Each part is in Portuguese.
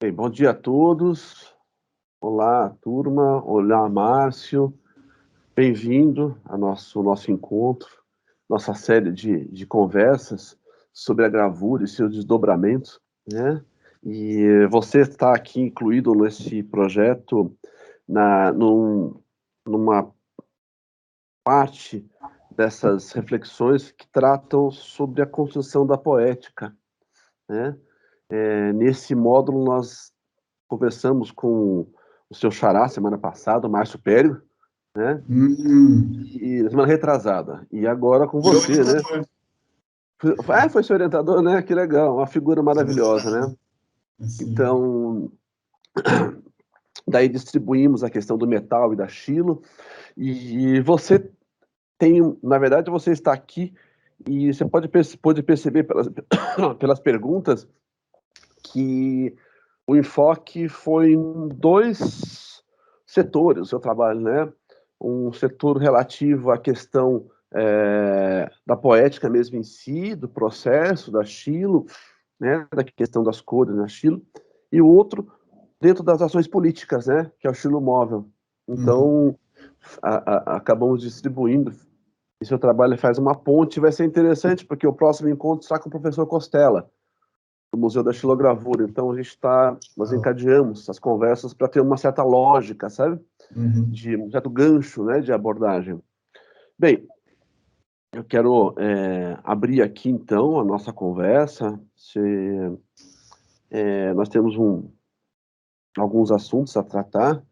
Bem, bom dia a todos. Olá, turma. Olá, Márcio. Bem-vindo ao nosso encontro, nossa série de conversas sobre a gravura e seus desdobramentos, né? E você está aqui incluído nesse projeto numa parte dessas reflexões que tratam sobre a construção da poética, né? Nesse módulo, nós conversamos com o seu xará semana passada, o Márcio Pério, né? Hum, E semana retrasada. E agora com Meu você, né? orientador. Foi seu orientador, né? Que legal, uma figura maravilhosa, né? Assim. Então, daí distribuímos a questão do metal e da Chilo. E você tem, na verdade, você está aqui e você pode perceber pelas perguntas que o enfoque foi em dois setores do seu trabalho, né? Um setor relativo à questão da poética mesmo em si, do processo, da Chilo, né? Da questão das cores na Chilo, e o outro dentro das ações políticas, né? Que é o Chilo Móvel. Uhum. Então, acabamos distribuindo. E seu trabalho faz uma ponte, vai ser interessante, porque o próximo encontro está com o professor Costela, do Museu da Xilogravura. Então nós Ah, encadeamos as conversas para ter uma certa lógica, sabe? uhum. De um certo gancho, né, de abordagem. Bem, eu quero abrir aqui então a nossa conversa. Nós temos alguns assuntos a tratar.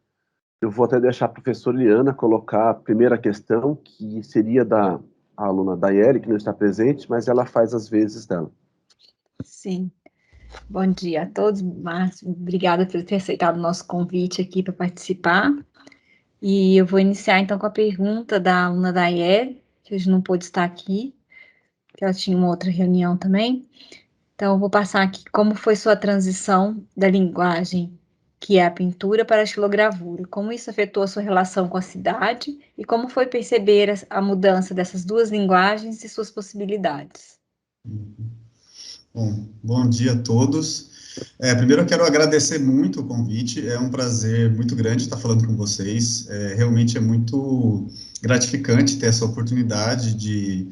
Eu vou até deixar a professora Liana colocar a primeira questão, que seria da aluna Daiele, que não está presente, mas ela faz as vezes dela. Sim. Bom dia a todos, Márcio. Obrigada por ter aceitado o nosso convite aqui para participar. E eu vou iniciar então com a pergunta da aluna Daiele, que hoje não pôde estar aqui, que ela tinha uma outra reunião também. Então, eu vou passar aqui como foi sua transição da linguagem, que é a pintura, para a xilogravura. Como isso afetou a sua relação com a cidade e como foi perceber a mudança dessas duas linguagens e suas possibilidades. Bom dia a todos. Primeiro, eu quero agradecer muito o convite. É um prazer muito grande estar falando com vocês. Realmente é muito gratificante ter essa oportunidade de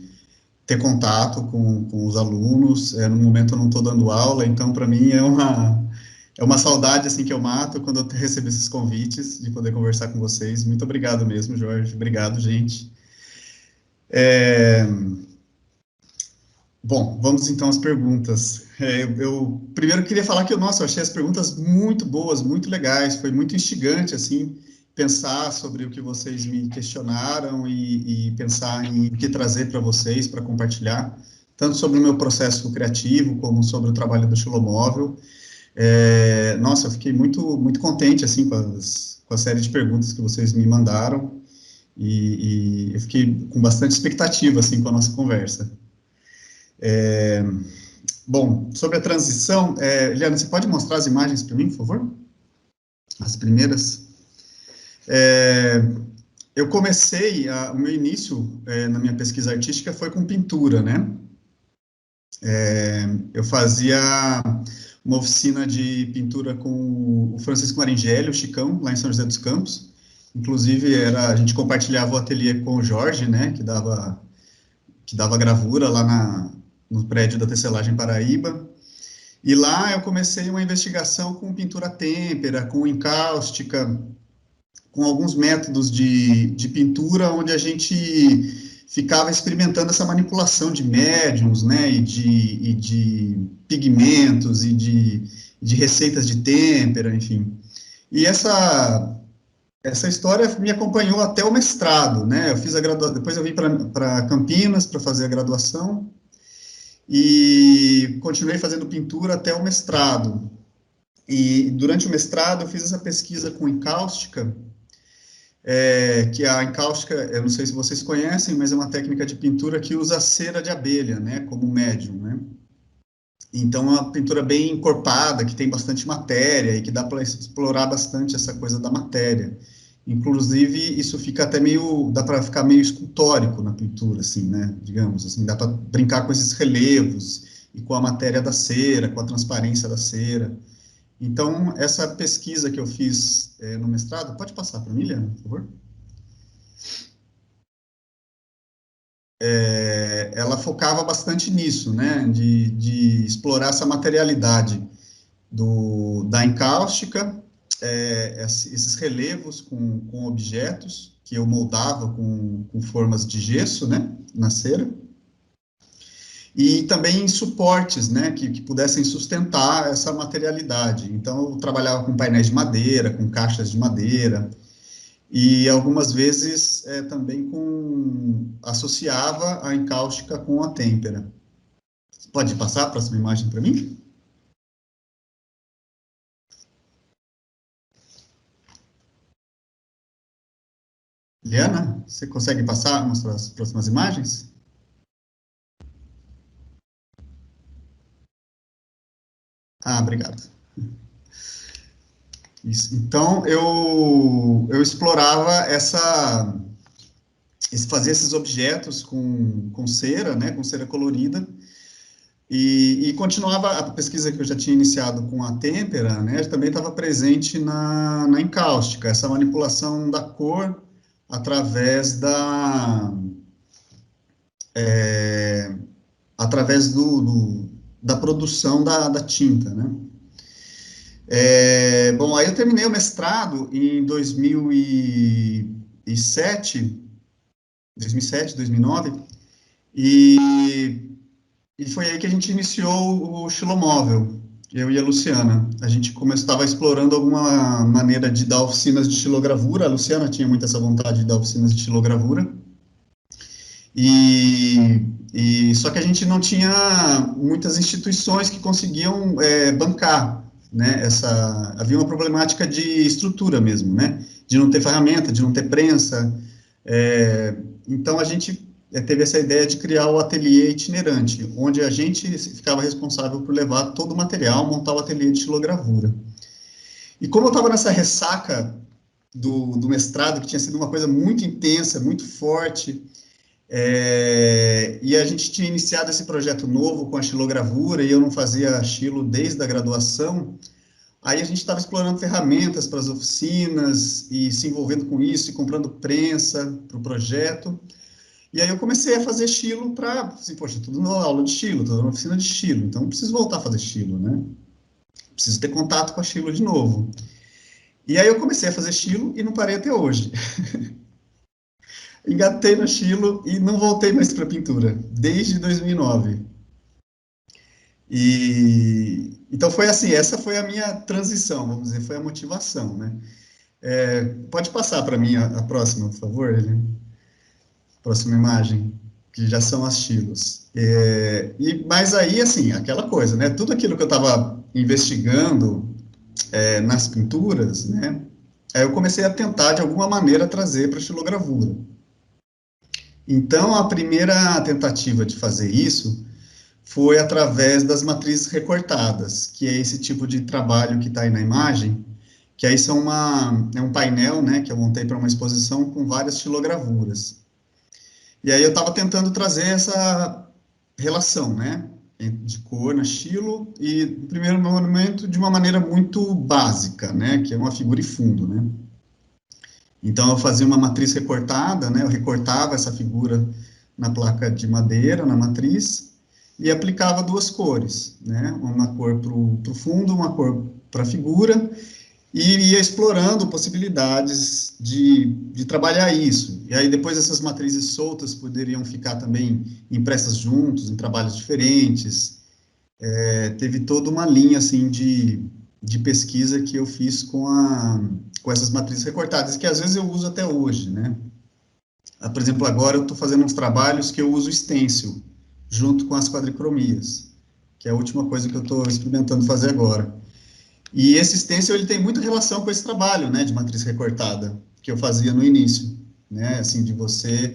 ter contato com os alunos. No momento eu não estou dando aula, então para mim é uma saudade assim que eu mato quando eu recebo esses convites de poder conversar com vocês. Muito obrigado mesmo, Jorge. Obrigado, gente. Bom, vamos então às perguntas. Eu primeiro queria falar que eu achei as perguntas muito boas, muito legais. Foi muito instigante assim pensar sobre o que vocês me questionaram e pensar em o que trazer para vocês para compartilhar, tanto sobre o meu processo criativo como sobre o trabalho do Xilomóvel. Nossa, eu fiquei muito contente assim com a série de perguntas que vocês me mandaram e eu fiquei com bastante expectativa assim com a nossa conversa. Bom, sobre a transição, Eliana, você pode mostrar as imagens para mim, por favor? As primeiras. Eu comecei, o meu início na minha pesquisa artística foi com pintura, né? Eu fazia uma oficina de pintura com o Francisco Maringelli, o Chicão, lá em São José dos Campos. Inclusive, a gente compartilhava o ateliê com o Jorge, né, que dava gravura lá no prédio da Tecelagem Paraíba. E lá eu comecei uma investigação com pintura têmpera, com encáustica, com alguns métodos de pintura, onde a gente ficava experimentando essa manipulação de médiums, né, e de pigmentos, e de receitas de têmpera, enfim. E essa história me acompanhou até o mestrado, né, eu fiz a graduação, depois eu vim para Campinas para fazer a graduação, e continuei fazendo pintura até o mestrado. E durante o mestrado eu fiz essa pesquisa com encáustica, que a encáustica, eu não sei se vocês conhecem, mas é uma técnica de pintura que usa cera de abelha, né, como médium, né. Então é uma pintura bem encorpada, que tem bastante matéria e que dá para explorar bastante essa coisa da matéria. Inclusive, isso fica até dá para ficar meio escultórico na pintura, assim, né, digamos, assim, dá para brincar com esses relevos e com a matéria da cera, com a transparência da cera. Então, essa pesquisa que eu fiz no mestrado, pode passar para mim, Liana, por favor? Ela focava bastante nisso, né, de explorar essa materialidade da encáustica, esses relevos com objetos que eu moldava com formas de gesso, né, na cera, e também suportes, né, que pudessem sustentar essa materialidade. Então, eu trabalhava com painéis de madeira, com caixas de madeira, e algumas vezes também associava a encáustica com a têmpera. Pode passar a próxima imagem para mim? Liana, você consegue mostrar as próximas imagens? Ah, obrigado. Isso. Então, eu explorava fazia esses objetos com cera, né, com cera colorida, e continuava a pesquisa que eu já tinha iniciado com a têmpera, né, também estava presente na encáustica, essa manipulação da cor através da produção da tinta, né. Bom, aí eu terminei o mestrado em 2007, 2009, e foi aí que a gente iniciou o Xilomóvel, eu e a Luciana. A gente estava explorando alguma maneira de dar oficinas de xilogravura, a Luciana tinha muito essa vontade de dar oficinas de xilogravura, só que a gente não tinha muitas instituições que conseguiam bancar, né, havia uma problemática de estrutura mesmo, né, de não ter ferramenta, de não ter prensa, então a gente teve essa ideia de criar o ateliê itinerante, onde a gente ficava responsável por levar todo o material, montar o ateliê de xilogravura. E como eu estava nessa ressaca do mestrado, que tinha sido uma coisa muito intensa, muito forte, e a gente tinha iniciado esse projeto novo com a xilogravura, e eu não fazia xilo desde a graduação, aí a gente estava explorando ferramentas para as oficinas, e se envolvendo com isso, e comprando prensa para o projeto, e aí eu comecei a fazer xilo para, assim, poxa, estou dando aula de xilo, estou dando oficina de xilo, então preciso voltar a fazer xilo, né? Preciso ter contato com a xilo de novo. E aí eu comecei a fazer xilo e não parei até hoje. Engatei no xilo e não voltei mais para pintura, desde 2009. Então foi assim, essa foi a minha transição, vamos dizer, foi a motivação, né? Pode passar para mim a próxima, por favor, Helene? Próxima imagem, que já são as xilos. Mas aí, assim, aquela coisa, né? Tudo aquilo que eu estava investigando nas pinturas, né? Aí eu comecei a tentar, de alguma maneira, trazer para a xilogravura. Então, a primeira tentativa de fazer isso foi através das matrizes recortadas, que é esse tipo de trabalho que está aí na imagem, que aí é um painel, né, que eu montei para uma exposição com várias xilogravuras. E aí eu estava tentando trazer essa relação, né, de cor na xilo, e no primeiro momento de uma maneira muito básica, né, que é uma figura e fundo, né. Então eu fazia uma matriz recortada, né, eu recortava essa figura na placa de madeira, na matriz, e aplicava duas cores, né, uma cor para o fundo, uma cor para a figura, e ia explorando possibilidades de trabalhar isso. E aí depois essas matrizes soltas poderiam ficar também impressas juntos, em trabalhos diferentes. Teve toda uma linha, assim, de pesquisa que eu fiz com essas matrizes recortadas, que às vezes eu uso até hoje, né? Por exemplo, agora eu estou fazendo uns trabalhos que eu uso stencil, junto com as quadricromias, que é a última coisa que eu estou experimentando fazer agora. E esse stencil, ele tem muita relação com esse trabalho, né, de matriz recortada, que eu fazia no início, né, assim, de você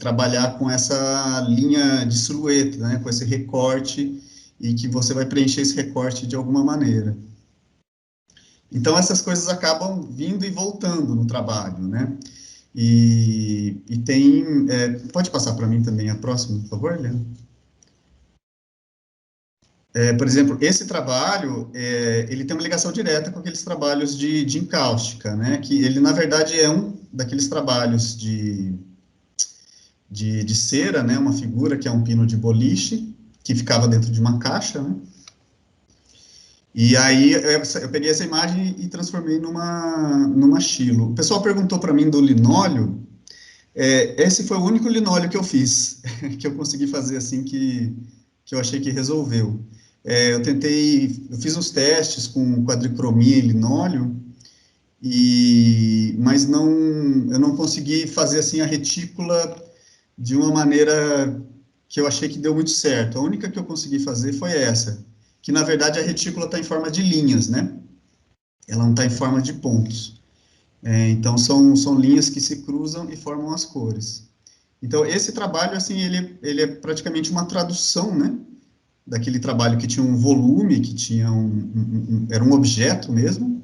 trabalhar com essa linha de silhueta, né, com esse recorte, e que você vai preencher esse recorte de alguma maneira. Então, essas coisas acabam vindo e voltando no trabalho, né, e tem... pode passar para mim também a próxima, por favor, Helena? Por exemplo, esse trabalho, ele tem uma ligação direta com aqueles trabalhos de encáustica, né? Que ele, na verdade, é um daqueles trabalhos de cera, né? Uma figura que é um pino de boliche, que ficava dentro de uma caixa, né? E aí eu peguei essa imagem e transformei numa Chilo. O pessoal perguntou para mim do linóleo. Esse foi o único linóleo que eu fiz, que eu consegui fazer assim que eu achei que resolveu. Eu fiz uns testes com quadricromia e linóleo, mas eu não consegui fazer assim a retícula de uma maneira que eu achei que deu muito certo. A única que eu consegui fazer foi essa, que na verdade a retícula está em forma de linhas, né? Ela não está em forma de pontos. Então são linhas que se cruzam e formam as cores. Então esse trabalho assim ele é praticamente uma tradução, né? Daquele trabalho que tinha um volume, que tinha era um objeto mesmo,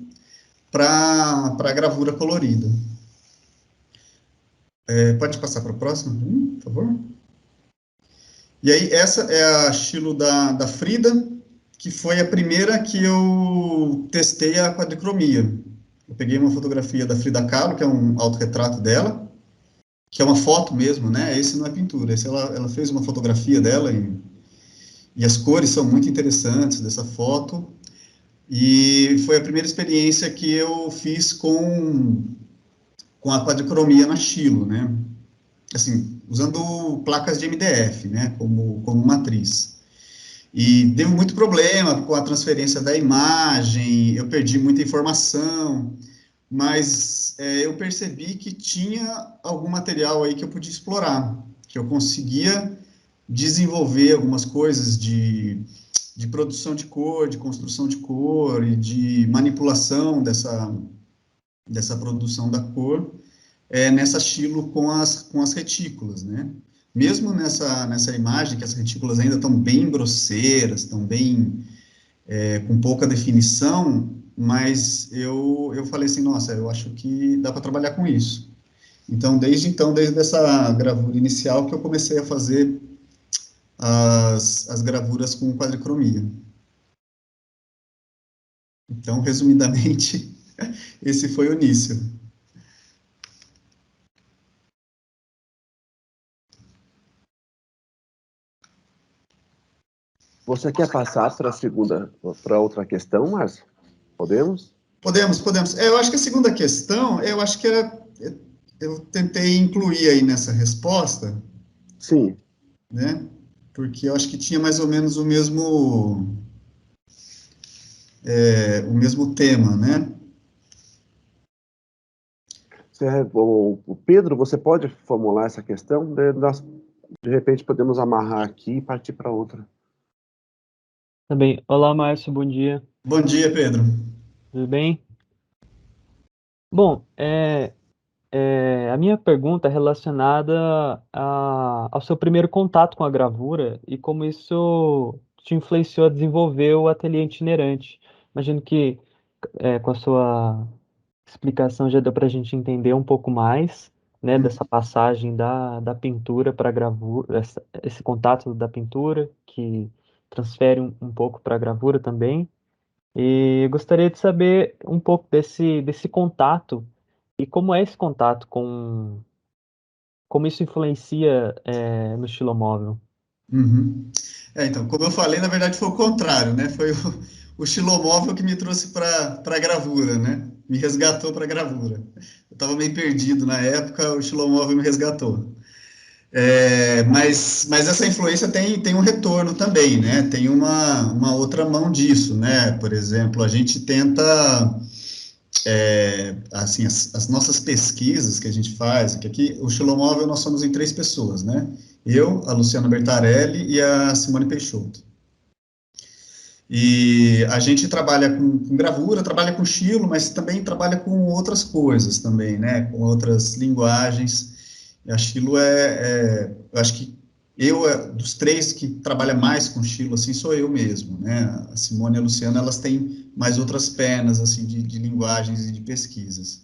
para a gravura colorida. Pode passar para a próxima, por favor? E aí, essa é a Chilo da Frida, que foi a primeira que eu testei a quadricromia. Eu peguei uma fotografia da Frida Kahlo, que é um autorretrato dela, que é uma foto mesmo, né? Esse não é pintura, esse ela fez uma fotografia dela, e as cores são muito interessantes dessa foto. E foi a primeira experiência que eu fiz com a quadricromia na Chilo, né? Assim, usando placas de MDF, né, como matriz. E deu muito problema com a transferência da imagem, eu perdi muita informação, mas eu percebi que tinha algum material aí que eu podia explorar, que eu conseguia desenvolver algumas coisas de produção de cor, de construção de cor e de manipulação dessa produção da cor, nessa Chilo com as retículas, né? Mesmo nessa imagem, que as retículas ainda estão bem grosseiras, estão bem, com pouca definição, mas eu falei assim, nossa, eu acho que dá para trabalhar com isso. Então, desde essa gravura inicial, que eu comecei a fazer as gravuras com quadricromia. Então, resumidamente, esse foi o início. Você quer passar para outra questão, Márcio? Podemos? Podemos. Eu acho que a segunda questão, eu acho que eu tentei incluir aí nessa resposta, Sim. né? Porque eu acho que tinha mais ou menos o mesmo tema, né? O Pedro, você pode formular essa questão? Nós, de repente, podemos amarrar aqui e partir para outra. Tá bem. Olá, Márcio, bom dia. Bom dia, Pedro. Tudo bem? Bom, a minha pergunta é relacionada ao seu primeiro contato com a gravura e como isso te influenciou a desenvolver o ateliê itinerante. Imagino que com a sua explicação já deu para a gente entender um pouco mais, né, dessa passagem da pintura para a gravura, esse contato da pintura que transfere um pouco para a gravura também. E eu gostaria de saber um pouco desse contato e como é esse contato como isso influencia no estilo móvel. Uhum. Então, como eu falei, na verdade foi o contrário, né? Foi o xilomóvel que me trouxe para a gravura, né? Me resgatou para a gravura. Eu estava meio perdido na época, o xilomóvel me resgatou. Mas essa influência tem um retorno também, né? Tem uma outra mão disso, né? Por exemplo, a gente tenta, assim, as nossas pesquisas que a gente faz, que aqui o Xilomóvel nós somos em 3 pessoas, né? Eu, a Luciana Bertarelli e a Simone Peixoto. E a gente trabalha com gravura, trabalha com estilo, mas também trabalha com outras coisas também, né? Com outras linguagens. E a estilo eu acho que dos 3 que trabalha mais com estilo, assim, sou eu mesmo, né? A Simone e a Luciana, elas têm mais outras pernas, assim, de linguagens e de pesquisas.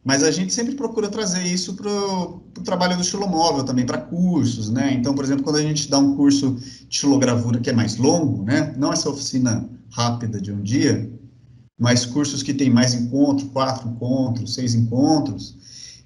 Mas a gente sempre procura trazer isso para o trabalho do estilomóvel também, para cursos, né? Então, por exemplo, quando a gente dá um curso de estilogravura que é mais longo, né? Não essa oficina rápida de um dia, mas cursos que tem mais encontros, 4 encontros, 6 encontros.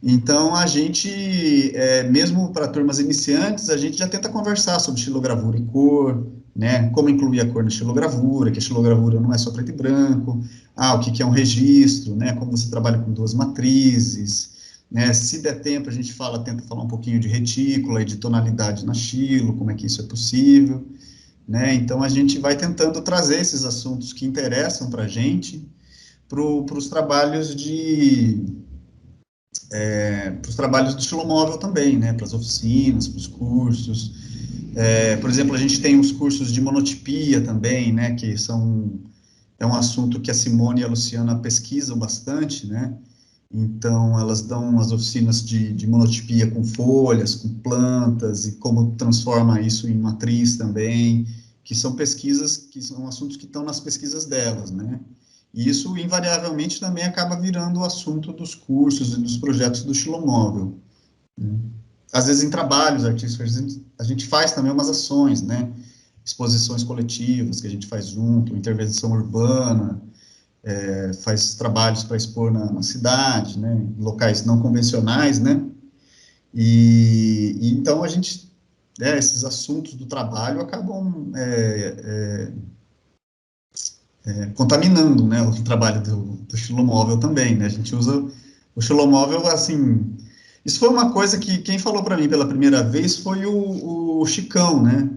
Então, a gente, mesmo para turmas iniciantes, a gente já tenta conversar sobre estilogravura e cor, né? Como incluir a cor na estilogravura, que a estilogravura não é só preto e branco. O que é um registro, né? Como você trabalha com 2 matrizes, né? Se der tempo, a gente tenta falar um pouquinho de retícula e de tonalidade na estilo, como é que isso é possível, né? Então, a gente vai tentando trazer esses assuntos que interessam para a gente para os trabalhos do estilomóvel também, né? Para as oficinas, para os cursos. Por exemplo, a gente tem os cursos de monotipia também, né? Que é um assunto que a Simone e a Luciana pesquisam bastante, né? Então, elas dão as oficinas de monotipia com folhas, com plantas, e como transforma isso em matriz também, que são pesquisas, que são assuntos que estão nas pesquisas delas, né? E isso, invariavelmente, também acaba virando o assunto dos cursos e dos projetos do estilomóvel, né? Às vezes, em trabalhos artísticos, a gente faz também umas ações, né? Exposições coletivas que a gente faz junto, intervenção urbana, faz trabalhos para expor na cidade, né, em locais não convencionais, né, e então a gente, esses assuntos do trabalho acabam contaminando, né, o trabalho do estilomóvel também, né, a gente usa o estilomóvel, assim, isso foi uma coisa que quem falou para mim pela primeira vez foi o Chicão, né,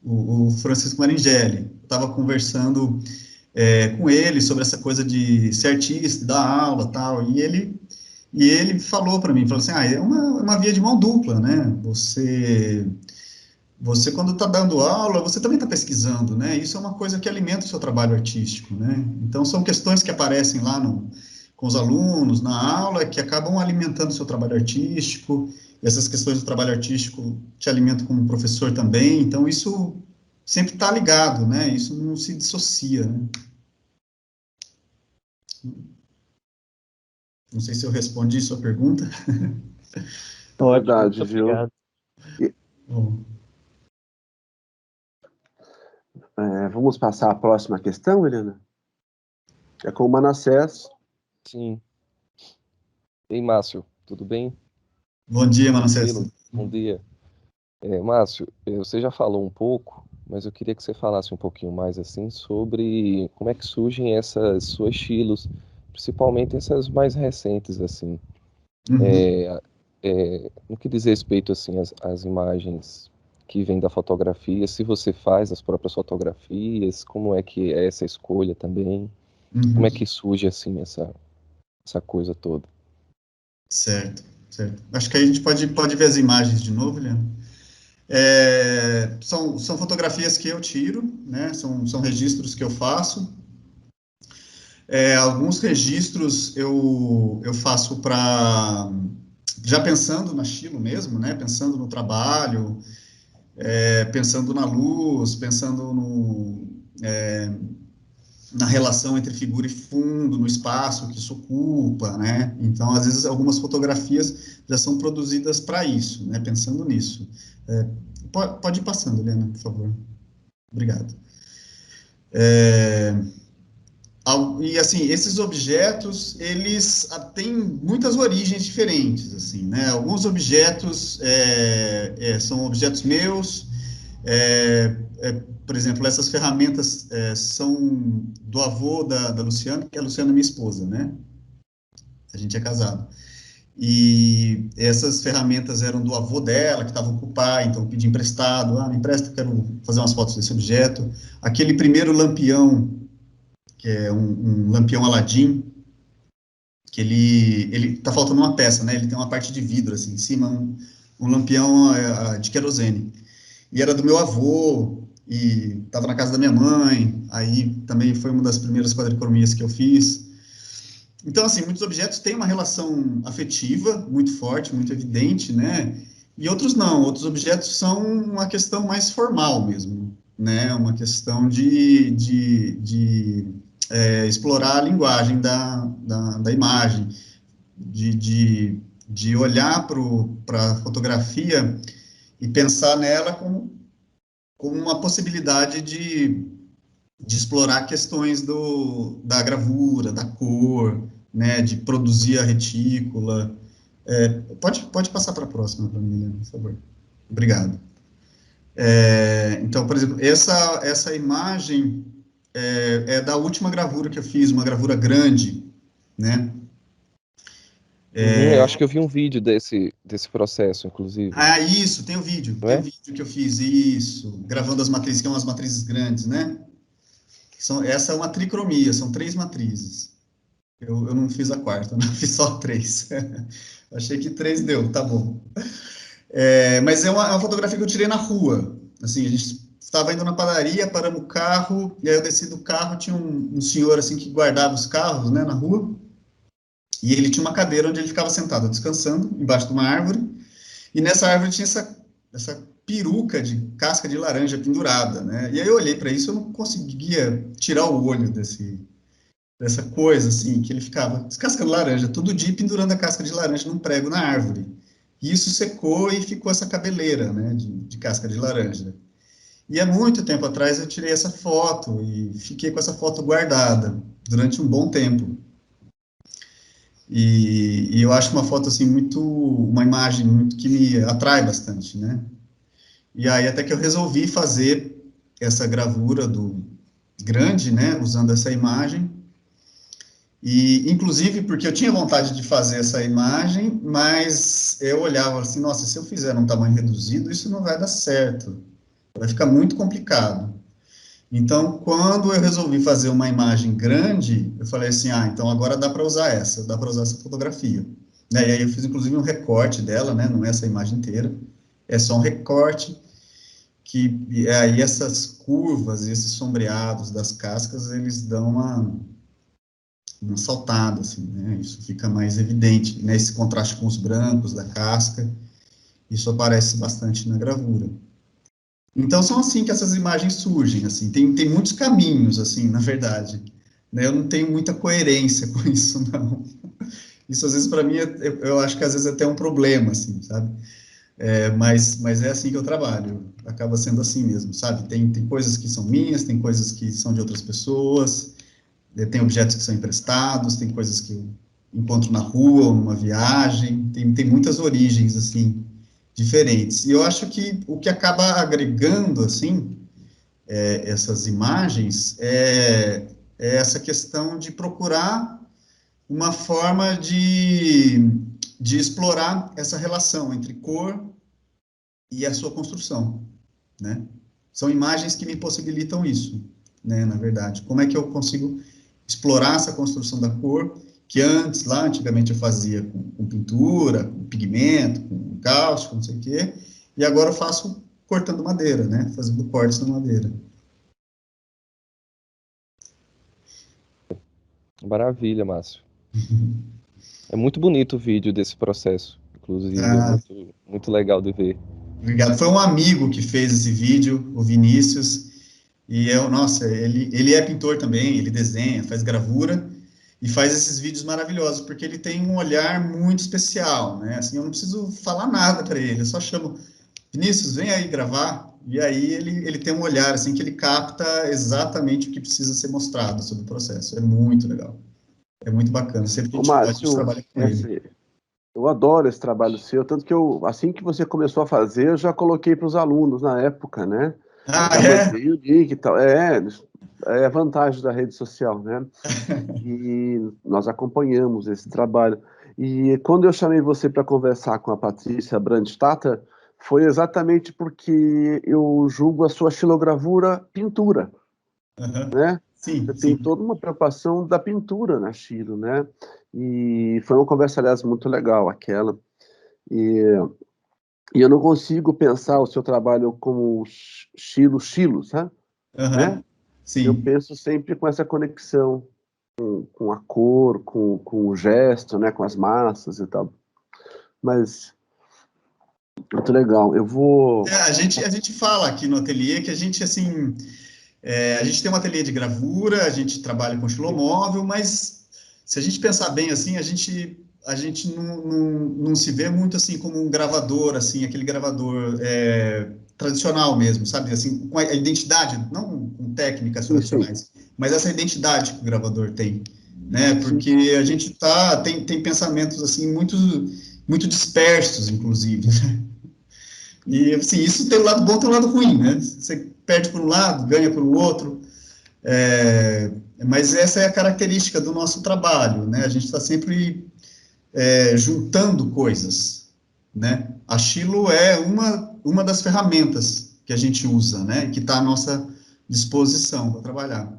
o Francisco Maringelli. Eu estava conversando com ele sobre essa coisa de ser artista, dar aula, tal, e ele falou para mim, falou assim, é uma via de mão dupla, né, você quando está dando aula, você também está pesquisando, né, isso é uma coisa que alimenta o seu trabalho artístico, né, então são questões que aparecem lá com os alunos, na aula, que acabam alimentando o seu trabalho artístico, e essas questões do trabalho artístico te alimentam como professor também, então isso sempre está ligado, né, isso não se dissocia, né. Não sei se eu respondi sua pergunta. Ótimo, Verdade, muito viu? obrigado. Bom, Vamos passar à próxima questão, Helena? É com o Manassés. Sim. Ei, Márcio, tudo bem? bom dia, Manassés. Tranquilo? Bom dia. Márcio, você já falou um pouco, mas eu queria que você falasse um pouquinho mais assim sobre como é que surgem essas suas estilos, principalmente essas mais recentes assim. Uhum. No que diz respeito assim às imagens que vêm da fotografia, se você faz as próprias fotografias, como é que é essa escolha também, como é que surge assim essa coisa toda? Certo, certo. Acho que aí a gente pode ver as imagens de novo, Leandro. São fotografias que eu tiro, né? São registros que eu faço. Alguns registros eu faço já pensando na estilo mesmo, né? Pensando no trabalho, pensando na luz, pensando na relação entre figura e fundo, no espaço que isso ocupa, né? Então, às vezes, algumas fotografias já são produzidas para isso, né? Pensando nisso. Pode ir passando, Helena, por favor. Obrigado. E, assim, esses objetos, eles têm muitas origens diferentes, assim, né? Alguns objetos são objetos meus, por exemplo, essas ferramentas são do avô da Luciana, que a Luciana é minha esposa, né? A gente é casado. E essas ferramentas eram do avô dela, que estavam com o pai, então eu pedi emprestado. Me empresta, eu quero fazer umas fotos desse objeto. Aquele primeiro lampião, que é um lampião Aladim, que ele tá faltando uma peça, né? Ele tem uma parte de vidro, assim, em cima, um lampião de querosene. E era do meu avô, e estava na casa da minha mãe, aí também foi uma das primeiras quadricromias que eu fiz. Então, assim, muitos objetos têm uma relação afetiva muito forte, muito evidente, né? E outros não, outros objetos são uma questão mais formal mesmo, né? Uma questão de explorar a linguagem da imagem, de olhar para a fotografia e pensar nela como uma possibilidade de explorar questões da gravura, da cor, né, de produzir a retícula. Pode passar para a próxima, para mim, por favor. Obrigado. Então, por exemplo, essa imagem é da última gravura que eu fiz, uma gravura grande, né? Eu acho que eu vi um vídeo desse processo, inclusive. Isso, tem o vídeo. Tem o vídeo que eu fiz, isso, gravando as matrizes, que são umas matrizes grandes, né? Essa é uma tricromia, são 3 matrizes. Eu não fiz a quarta, não fiz só 3. Achei que 3 deu, tá bom. Mas é uma fotografia que eu tirei na rua. Assim, a gente estava indo na padaria, paramos o carro, e aí eu desci do carro, tinha um senhor assim que guardava os carros, né, na rua, e ele tinha uma cadeira onde ele ficava sentado, descansando, embaixo de uma árvore, e nessa árvore tinha essa peruca de casca de laranja pendurada, né? E aí eu olhei para isso, eu não conseguia tirar o olho dessa coisa, assim, que ele ficava descascando laranja, todo dia pendurando a casca de laranja num prego na árvore. E isso secou e ficou essa cabeleira, né, de casca de laranja. E há muito tempo atrás eu tirei essa foto e fiquei com essa foto guardada durante um bom tempo. E eu acho uma foto, assim, uma imagem muito que me atrai bastante, né? E aí até que eu resolvi fazer essa gravura grande, né, usando essa imagem. E, inclusive, porque eu tinha vontade de fazer essa imagem, mas eu olhava assim, nossa, se eu fizer um tamanho reduzido, isso não vai dar certo, vai ficar muito complicado. Então, quando eu resolvi fazer uma imagem grande, eu falei assim, então agora dá para usar essa fotografia. E aí eu fiz, inclusive, um recorte dela, né, não é essa imagem inteira, é só um recorte, e aí essas curvas e esses sombreados das cascas, eles dão uma saltada, assim, né? Isso fica mais evidente, né? Esse contraste com os brancos da casca, isso aparece bastante na gravura. Então, são assim que essas imagens surgem, assim, tem muitos caminhos, assim, na verdade, né? Eu não tenho muita coerência com isso, não. Isso, às vezes, para mim, eu acho que, às vezes, é até um problema, assim, sabe? Mas é assim que eu trabalho, acaba sendo assim mesmo, sabe? Tem coisas que são minhas, tem coisas que são de outras pessoas, tem objetos que são emprestados, tem coisas que eu encontro na rua ou numa viagem, tem muitas origens, assim, diferentes. E eu acho que o que acaba agregando, assim, essas imagens é essa questão de procurar uma forma de explorar essa relação entre cor e a sua construção, né? São imagens que me possibilitam isso, né, na verdade. Como é que eu consigo explorar essa construção da cor, que lá antigamente eu fazia com pintura, com pigmento, com cáustico, não sei o quê, e agora eu faço cortando madeira, né, fazendo cortes na madeira. Maravilha, Márcio. É muito bonito o vídeo desse processo, inclusive, é muito legal de ver. Obrigado. Foi um amigo que fez esse vídeo, o Vinícius, e nossa, ele é pintor também, ele desenha, faz gravura, e faz esses vídeos maravilhosos, porque ele tem um olhar muito especial, né? Assim, eu não preciso falar nada para ele, eu só chamo, Vinícius, vem aí gravar, e aí ele tem um olhar, assim, que ele capta exatamente o que precisa ser mostrado sobre o processo. É muito legal. É muito bacana. Sempre que a gente pode, a gente trabalha com ele. Eu adoro esse trabalho seu, tanto que assim que você começou a fazer, eu já coloquei para os alunos na época, né? Mandei o link e tal. É a vantagem da rede social, né? E nós acompanhamos esse trabalho. E quando eu chamei você para conversar com a Patrícia Brandstatter, foi exatamente porque eu julgo a sua xilogravura pintura, né? Sim, Você tem toda uma preocupação da pintura na xilo, né? E foi uma conversa, aliás, muito legal aquela. E eu não consigo pensar o seu trabalho como xilo, sabe? Né? Sim. Eu penso sempre com essa conexão com a cor, com o gesto, né? Com as massas e tal. Mas muito legal. Eu vou... A gente fala aqui no ateliê que a gente, assim... a gente tem um ateliê de gravura, a gente trabalha com xilomóvel, mas se a gente pensar bem assim, a gente a gente não se vê muito assim como um gravador, assim, aquele gravador tradicional mesmo, sabe? Assim, com a identidade, não com técnicas Sim, sim, tradicionais, mas essa identidade que o gravador tem, né? sim. Porque a gente tem pensamentos assim muito dispersos, inclusive, né? E assim, isso tem um lado bom, tem um lado ruim, né? Você perde por um lado, ganha por outro. Mas essa é a característica do nosso trabalho, né? A gente está sempre juntando coisas, né? A Xilo é uma das ferramentas que a gente usa, né? Que está à nossa disposição para trabalhar.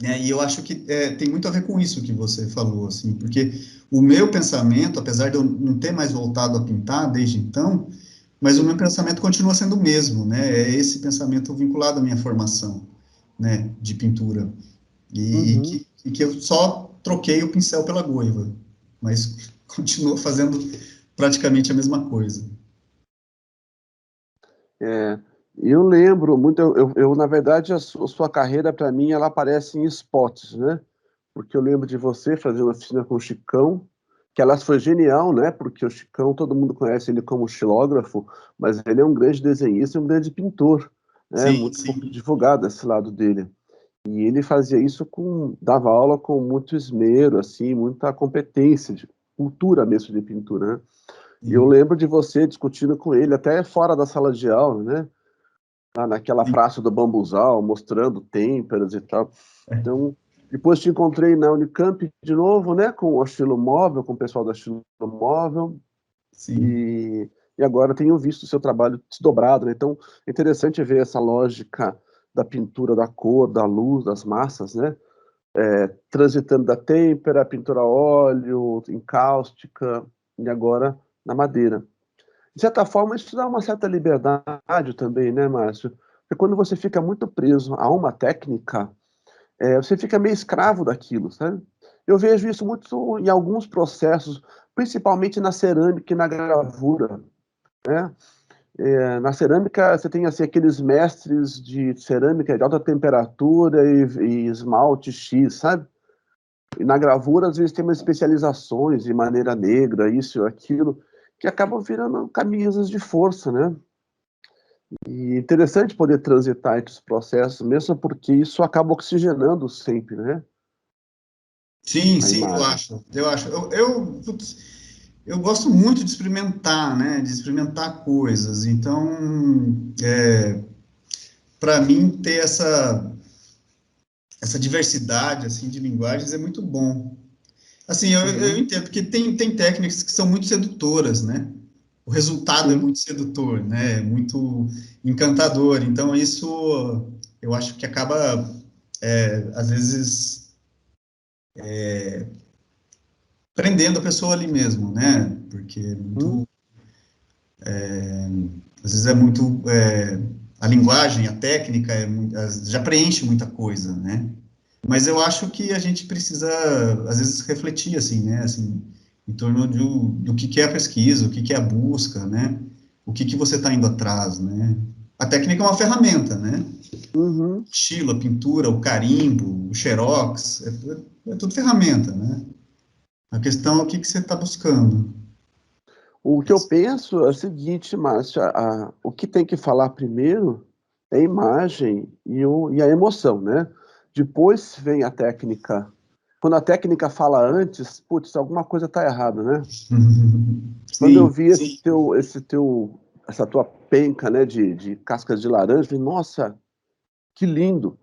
E eu acho que tem muito a ver com isso que você falou, assim, porque o meu pensamento, apesar de eu não ter mais voltado a pintar desde então, mas o meu pensamento continua sendo o mesmo, né? É esse pensamento vinculado à minha formação, né? De pintura. Uhum. E que eu só troquei o pincel pela goiva, mas continuo fazendo praticamente a mesma coisa. É, eu lembro muito, na verdade, a sua carreira, para mim, ela aparece em spots, né? Porque eu lembro de você fazer uma oficina com o Chicão, que aliás foi genial, né? Porque o Chicão, todo mundo conhece ele como xilógrafo, mas ele é um grande desenhista e um grande pintor, né? Sim, Muito pouco sim. divulgado esse lado dele. E ele fazia isso dava aula com muito esmero, assim, muita competência, de cultura mesmo de pintura, né? E eu Sim, lembro de você discutindo com ele, até fora da sala de aula, né? Lá naquela sim. praça do Bambuzal, mostrando têmperas e tal. Então, depois te encontrei na Unicamp de novo, né? Com o Estilo Móvel, com o pessoal da Estilo Móvel, Sim. e agora tenho visto o seu trabalho desdobrado, né? Então, é interessante ver essa lógica da pintura, da cor, da luz, das massas, né? Transitando da têmpera, pintura a óleo, encáustica, e agora na madeira. De certa forma, isso dá uma certa liberdade também, né, Márcio? Porque quando você fica muito preso a uma técnica, você fica meio escravo daquilo, sabe? Eu vejo isso muito em alguns processos, principalmente na cerâmica e na gravura, né? Na cerâmica, você tem assim, aqueles mestres de cerâmica de alta temperatura e esmalte X, sabe? E na gravura, às vezes, tem umas especializações de maneira negra, isso, aquilo, que acabam virando camisas de força, né? E é interessante poder transitar entre os processos, mesmo porque isso acaba oxigenando sempre, né? Sim, A sim, eu imagem. acho. Eu acho. Putz, eu gosto muito de experimentar, né? De experimentar coisas. Então, para mim, ter essa diversidade, assim, de linguagens é muito bom. Assim, eu Uhum. entendo, porque tem técnicas que são muito sedutoras, né? O resultado é Sim. muito sedutor, né? É muito encantador. Então, isso eu acho que acaba, às vezes, prendendo a pessoa ali mesmo, né? Porque Uhum. às vezes é muito, a linguagem, a técnica já preenche muita coisa, né? Mas eu acho que a gente precisa, às vezes, refletir, assim, né? Assim, em torno do que é a pesquisa, o que é a busca, né? O que você está indo atrás, né? A técnica é uma ferramenta, né? Uhum. Estilo, a pintura, o carimbo, o xerox, é tudo ferramenta, né? A questão é o que você está buscando. O que eu penso é o seguinte, Márcio, o que tem que falar primeiro é a imagem e a emoção, né? Depois vem a técnica. Quando a técnica fala antes, putz, alguma coisa está errada, né? Quando eu Sim, vi sim. essa tua penca, né, de cascas de laranja, eu falei, nossa, que lindo.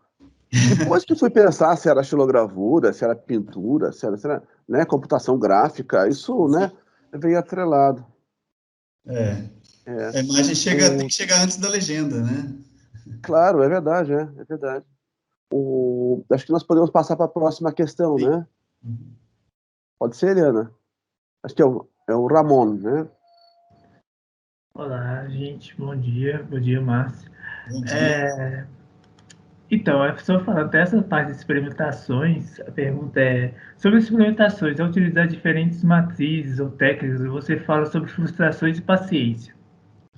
Depois que fui pensar se era xilogravura, se era pintura, se era, né, computação gráfica, isso, né, veio atrelado. É. É, A imagem tem o, que chegar antes da legenda, né? claro, é verdade, é verdade. Acho que nós podemos passar para a próxima questão, Sim. né? Pode ser, Eliana? Acho que é o Ramon, né? Olá, gente, bom dia, Márcio. Bom dia. É, então, a pessoa falando dessa parte de experimentações, a pergunta é, sobre experimentações, ao utilizar diferentes matrizes ou técnicas, você fala sobre frustrações e paciência,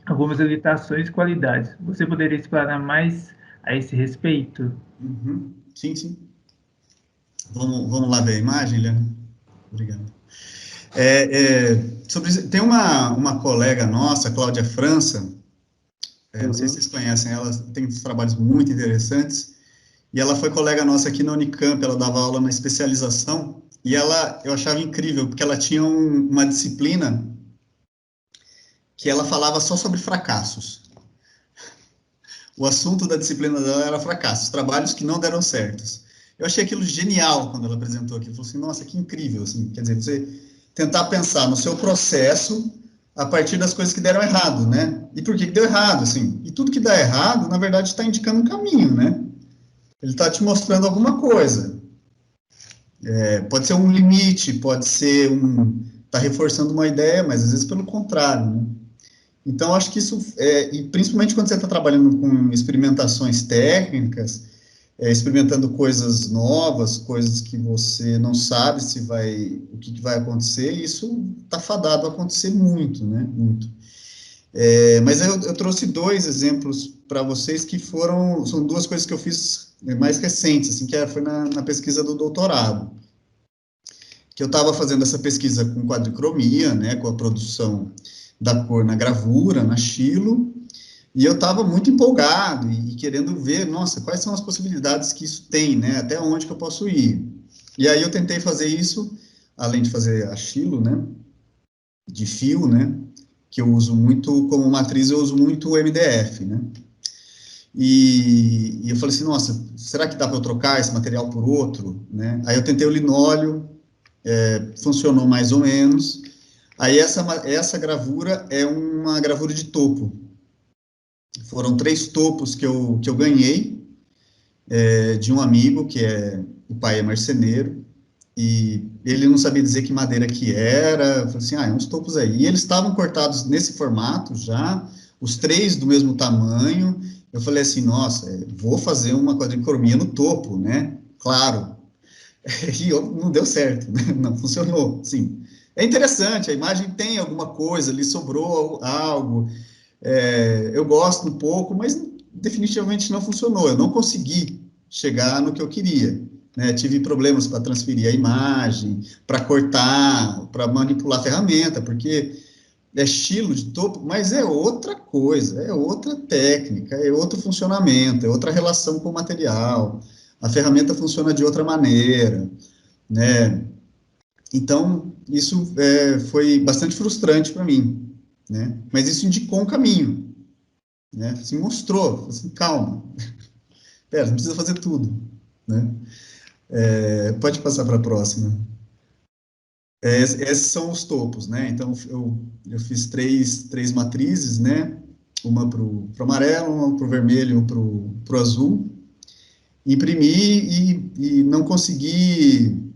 algumas limitações e qualidades. Você poderia explanar mais a esse respeito? Uhum. Sim, sim. Vamos lá ver a imagem, Leandro? Obrigado. Tem uma colega nossa, Cláudia França, não sei se vocês conhecem, ela tem uns trabalhos muito interessantes, e ela foi colega nossa aqui na Unicamp, ela dava aula na especialização, e eu achava incrível, porque ela tinha uma disciplina que ela falava só sobre fracassos. O assunto da disciplina dela era fracassos, trabalhos que não deram certos. Eu achei aquilo genial quando ela apresentou aqui, falou assim, nossa, que incrível, assim, quer dizer, você tentar pensar no seu processo a partir das coisas que deram errado, né? E por que deu errado, assim? E tudo que dá errado, na verdade, está indicando um caminho, né? Ele está te mostrando alguma coisa. Pode ser um limite, pode ser está reforçando uma ideia, mas às vezes pelo contrário, né? Então, acho que isso, e principalmente quando você está trabalhando com experimentações técnicas, experimentando coisas novas, coisas que você não sabe o que vai acontecer, isso está fadado a acontecer muito, né? Muito. Mas eu trouxe 2 exemplos para vocês que são 2 coisas que eu fiz mais recentes, assim, que foi na pesquisa do doutorado. Que eu estava fazendo essa pesquisa com quadricromia, né, com a produção da cor na gravura, na Xilo, e eu estava muito empolgado e querendo ver, nossa, quais são as possibilidades que isso tem, né, até onde que eu posso ir. E aí eu tentei fazer isso, além de fazer a Xilo, né, de fio, né, que eu uso muito, como matriz, eu uso muito o MDF, né, e eu falei assim, nossa, será que dá para eu trocar esse material por outro, né, aí eu tentei o linóleo, funcionou mais ou menos. Aí essa gravura é uma gravura de topo. Foram 3 topos que eu ganhei de um amigo, o pai é marceneiro, e ele não sabia dizer que madeira que era. Eu falei assim, é uns topos aí. E eles estavam cortados nesse formato já, os 3 do mesmo tamanho. Eu falei assim, nossa, vou fazer uma quadricromia no topo, né? Claro. E não deu certo, né? Não funcionou, sim. É interessante, a imagem tem alguma coisa, ali sobrou algo, eu gosto um pouco, mas definitivamente não funcionou, eu não consegui chegar no que eu queria, né? Tive problemas para transferir a imagem, para cortar, para manipular a ferramenta, porque é estilo de topo, mas é outra coisa, é outra técnica, é outro funcionamento, é outra relação com o material, a ferramenta funciona de outra maneira, né? Então, isso foi bastante frustrante para mim, né? Mas isso indicou um caminho, né? Se mostrou, assim, calma, pera, não precisa fazer tudo, né? Pode passar para a próxima. Esses são os topos, né? Então, eu fiz três matrizes, né? Uma para o amarelo, uma para o vermelho e uma para o azul. Imprimi e não consegui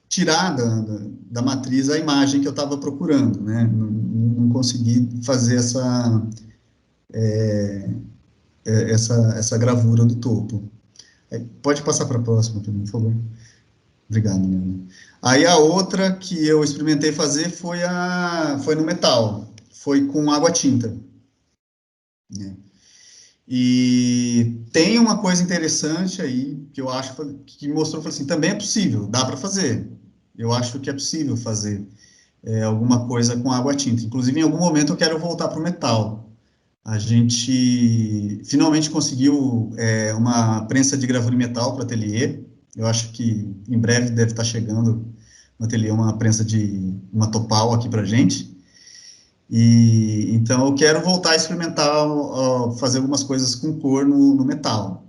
tirar da matriz a imagem que eu estava procurando, né? Não consegui fazer essa gravura do topo. Pode passar para a próxima, por favor. Obrigado, Leandro. Aí a outra que eu experimentei fazer foi no metal, foi com água tinta, né? E tem uma coisa interessante aí que eu acho que mostrou, assim, também é possível, dá para fazer. Eu acho que é possível fazer alguma coisa com água tinta. Inclusive, em algum momento eu quero voltar para o metal. A gente finalmente conseguiu uma prensa de gravura em metal para o ateliê. Eu acho que em breve deve estar chegando no ateliê uma prensa de uma Topal aqui para a gente. E então eu quero voltar a experimentar, fazer algumas coisas com cor no metal.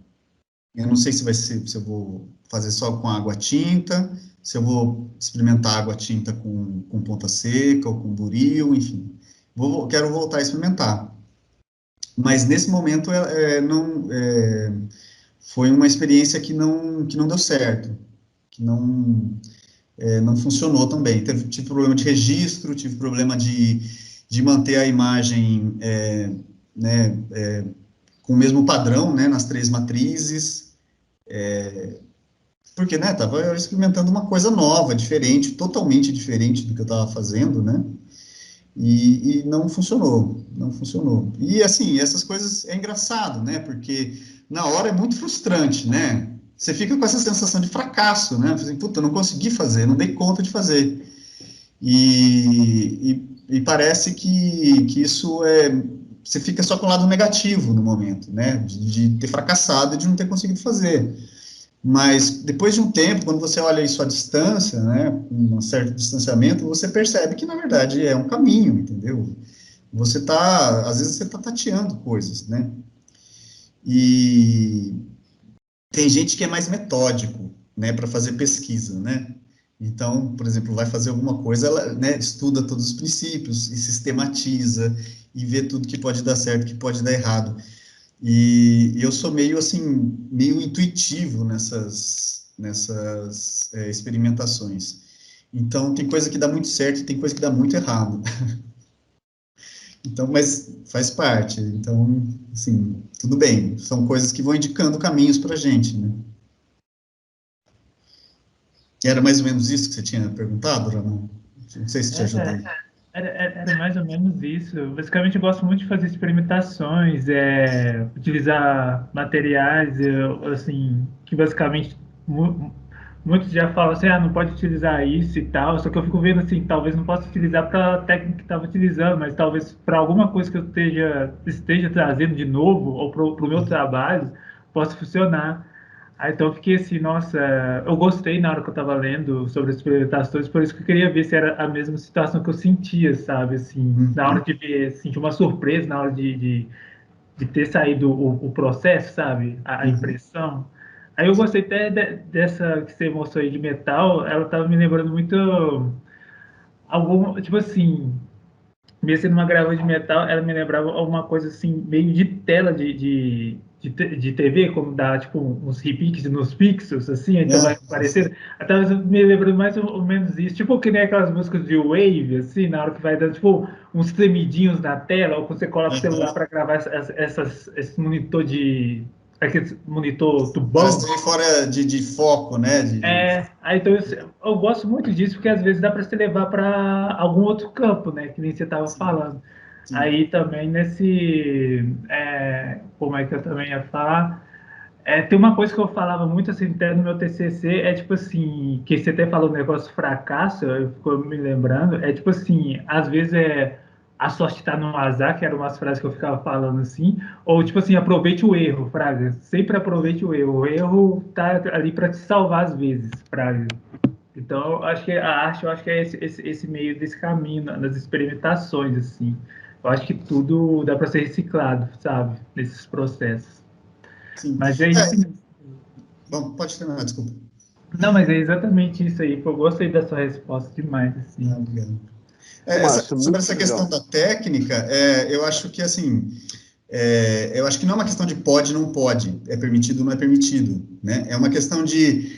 Eu não sei se eu vou fazer só com água tinta, se eu vou experimentar água tinta com ponta seca ou com buril, enfim. Quero voltar a experimentar. Mas nesse momento foi uma experiência que não deu certo, que não funcionou também. Tive problema de registro, tive problema de manter a imagem né, com o mesmo padrão, né, nas 3 matrizes, porque, né, estava experimentando uma coisa nova, diferente, totalmente diferente do que eu estava fazendo, né, e não funcionou, não funcionou. E, assim, essas coisas é engraçado, né, porque na hora é muito frustrante, né, você fica com essa sensação de fracasso, né? Assim, puta, eu não consegui fazer, não dei conta de fazer. E parece que isso você fica só com o lado negativo no momento, né? De ter fracassado e de não ter conseguido fazer. Mas depois de um tempo, quando você olha isso à distância, né, um certo distanciamento, você percebe que, na verdade, é um caminho, entendeu? Às vezes você está tateando coisas, né? E tem gente que é mais metódico, né, para fazer pesquisa, né? Então, por exemplo, vai fazer alguma coisa, ela, né, estuda todos os princípios e sistematiza e vê tudo que pode dar certo, que pode dar errado. E eu sou meio, assim, meio intuitivo nessas experimentações. Então, tem coisa que dá muito certo e tem coisa que dá muito errado. Então, mas faz parte. Então, assim, tudo bem. São coisas que vão indicando caminhos para a gente, né? Era mais ou menos isso que você tinha perguntado, Ramon? Não sei se te ajudei. Era mais ou menos isso. Basicamente, eu gosto muito de fazer experimentações, utilizar materiais, assim, que basicamente muitos já falam assim, não pode utilizar isso e tal. Só que eu fico vendo assim, talvez não possa utilizar para a técnica que estava utilizando, mas talvez para alguma coisa que eu esteja trazendo de novo ou para o meu trabalho possa funcionar. Aí, então eu fiquei assim, nossa, eu gostei na hora que eu estava lendo sobre as experimentações, por isso que eu queria ver se era a mesma situação que eu sentia, sabe, assim, na hora de ver, sentir uma surpresa, na hora de ter saído o processo, sabe, a impressão. Aí eu gostei até dessa que você mostrou aí de metal, ela estava me lembrando muito, tipo assim, mesmo sendo uma gravura de metal, ela me lembrava alguma coisa assim, meio de tela de TV, como dá tipo uns repiques nos pixels, assim, então vai aparecer. Até me lembrando mais ou menos isso, tipo que nem aquelas músicas de Wave, assim, na hora que vai dando tipo uns tremidinhos na tela, ou quando você coloca o celular para gravar esse monitor aquele monitor tubão. Mas também fora de foco, né? Aí então eu gosto muito disso, porque às vezes dá para se levar para algum outro campo, né? Que nem você estava falando. Sim. Aí também como é que eu também ia falar? Tem uma coisa que eu falava muito assim, até no meu TCC, tipo assim, que você até falou um negócio fracasso, eu fico me lembrando, tipo assim, às vezes a sorte está no azar, que eram umas frases que eu ficava falando assim, ou tipo assim, aproveite o erro, Fraga, sempre aproveite o erro tá ali para te salvar às vezes, Fraga. Então, eu acho que a arte, eu acho que é esse meio desse caminho, nas experimentações, assim. Eu acho que tudo dá para ser reciclado, sabe, nesses processos. Sim. Mas é isso. Bom, pode terminar, desculpa. Não, mas é exatamente isso aí. Eu gostei da sua resposta demais, assim. Obrigado. Sobre essa questão da técnica, eu acho que, assim, eu acho que não é uma questão de pode, não pode, é permitido, não é permitido, né? É uma questão de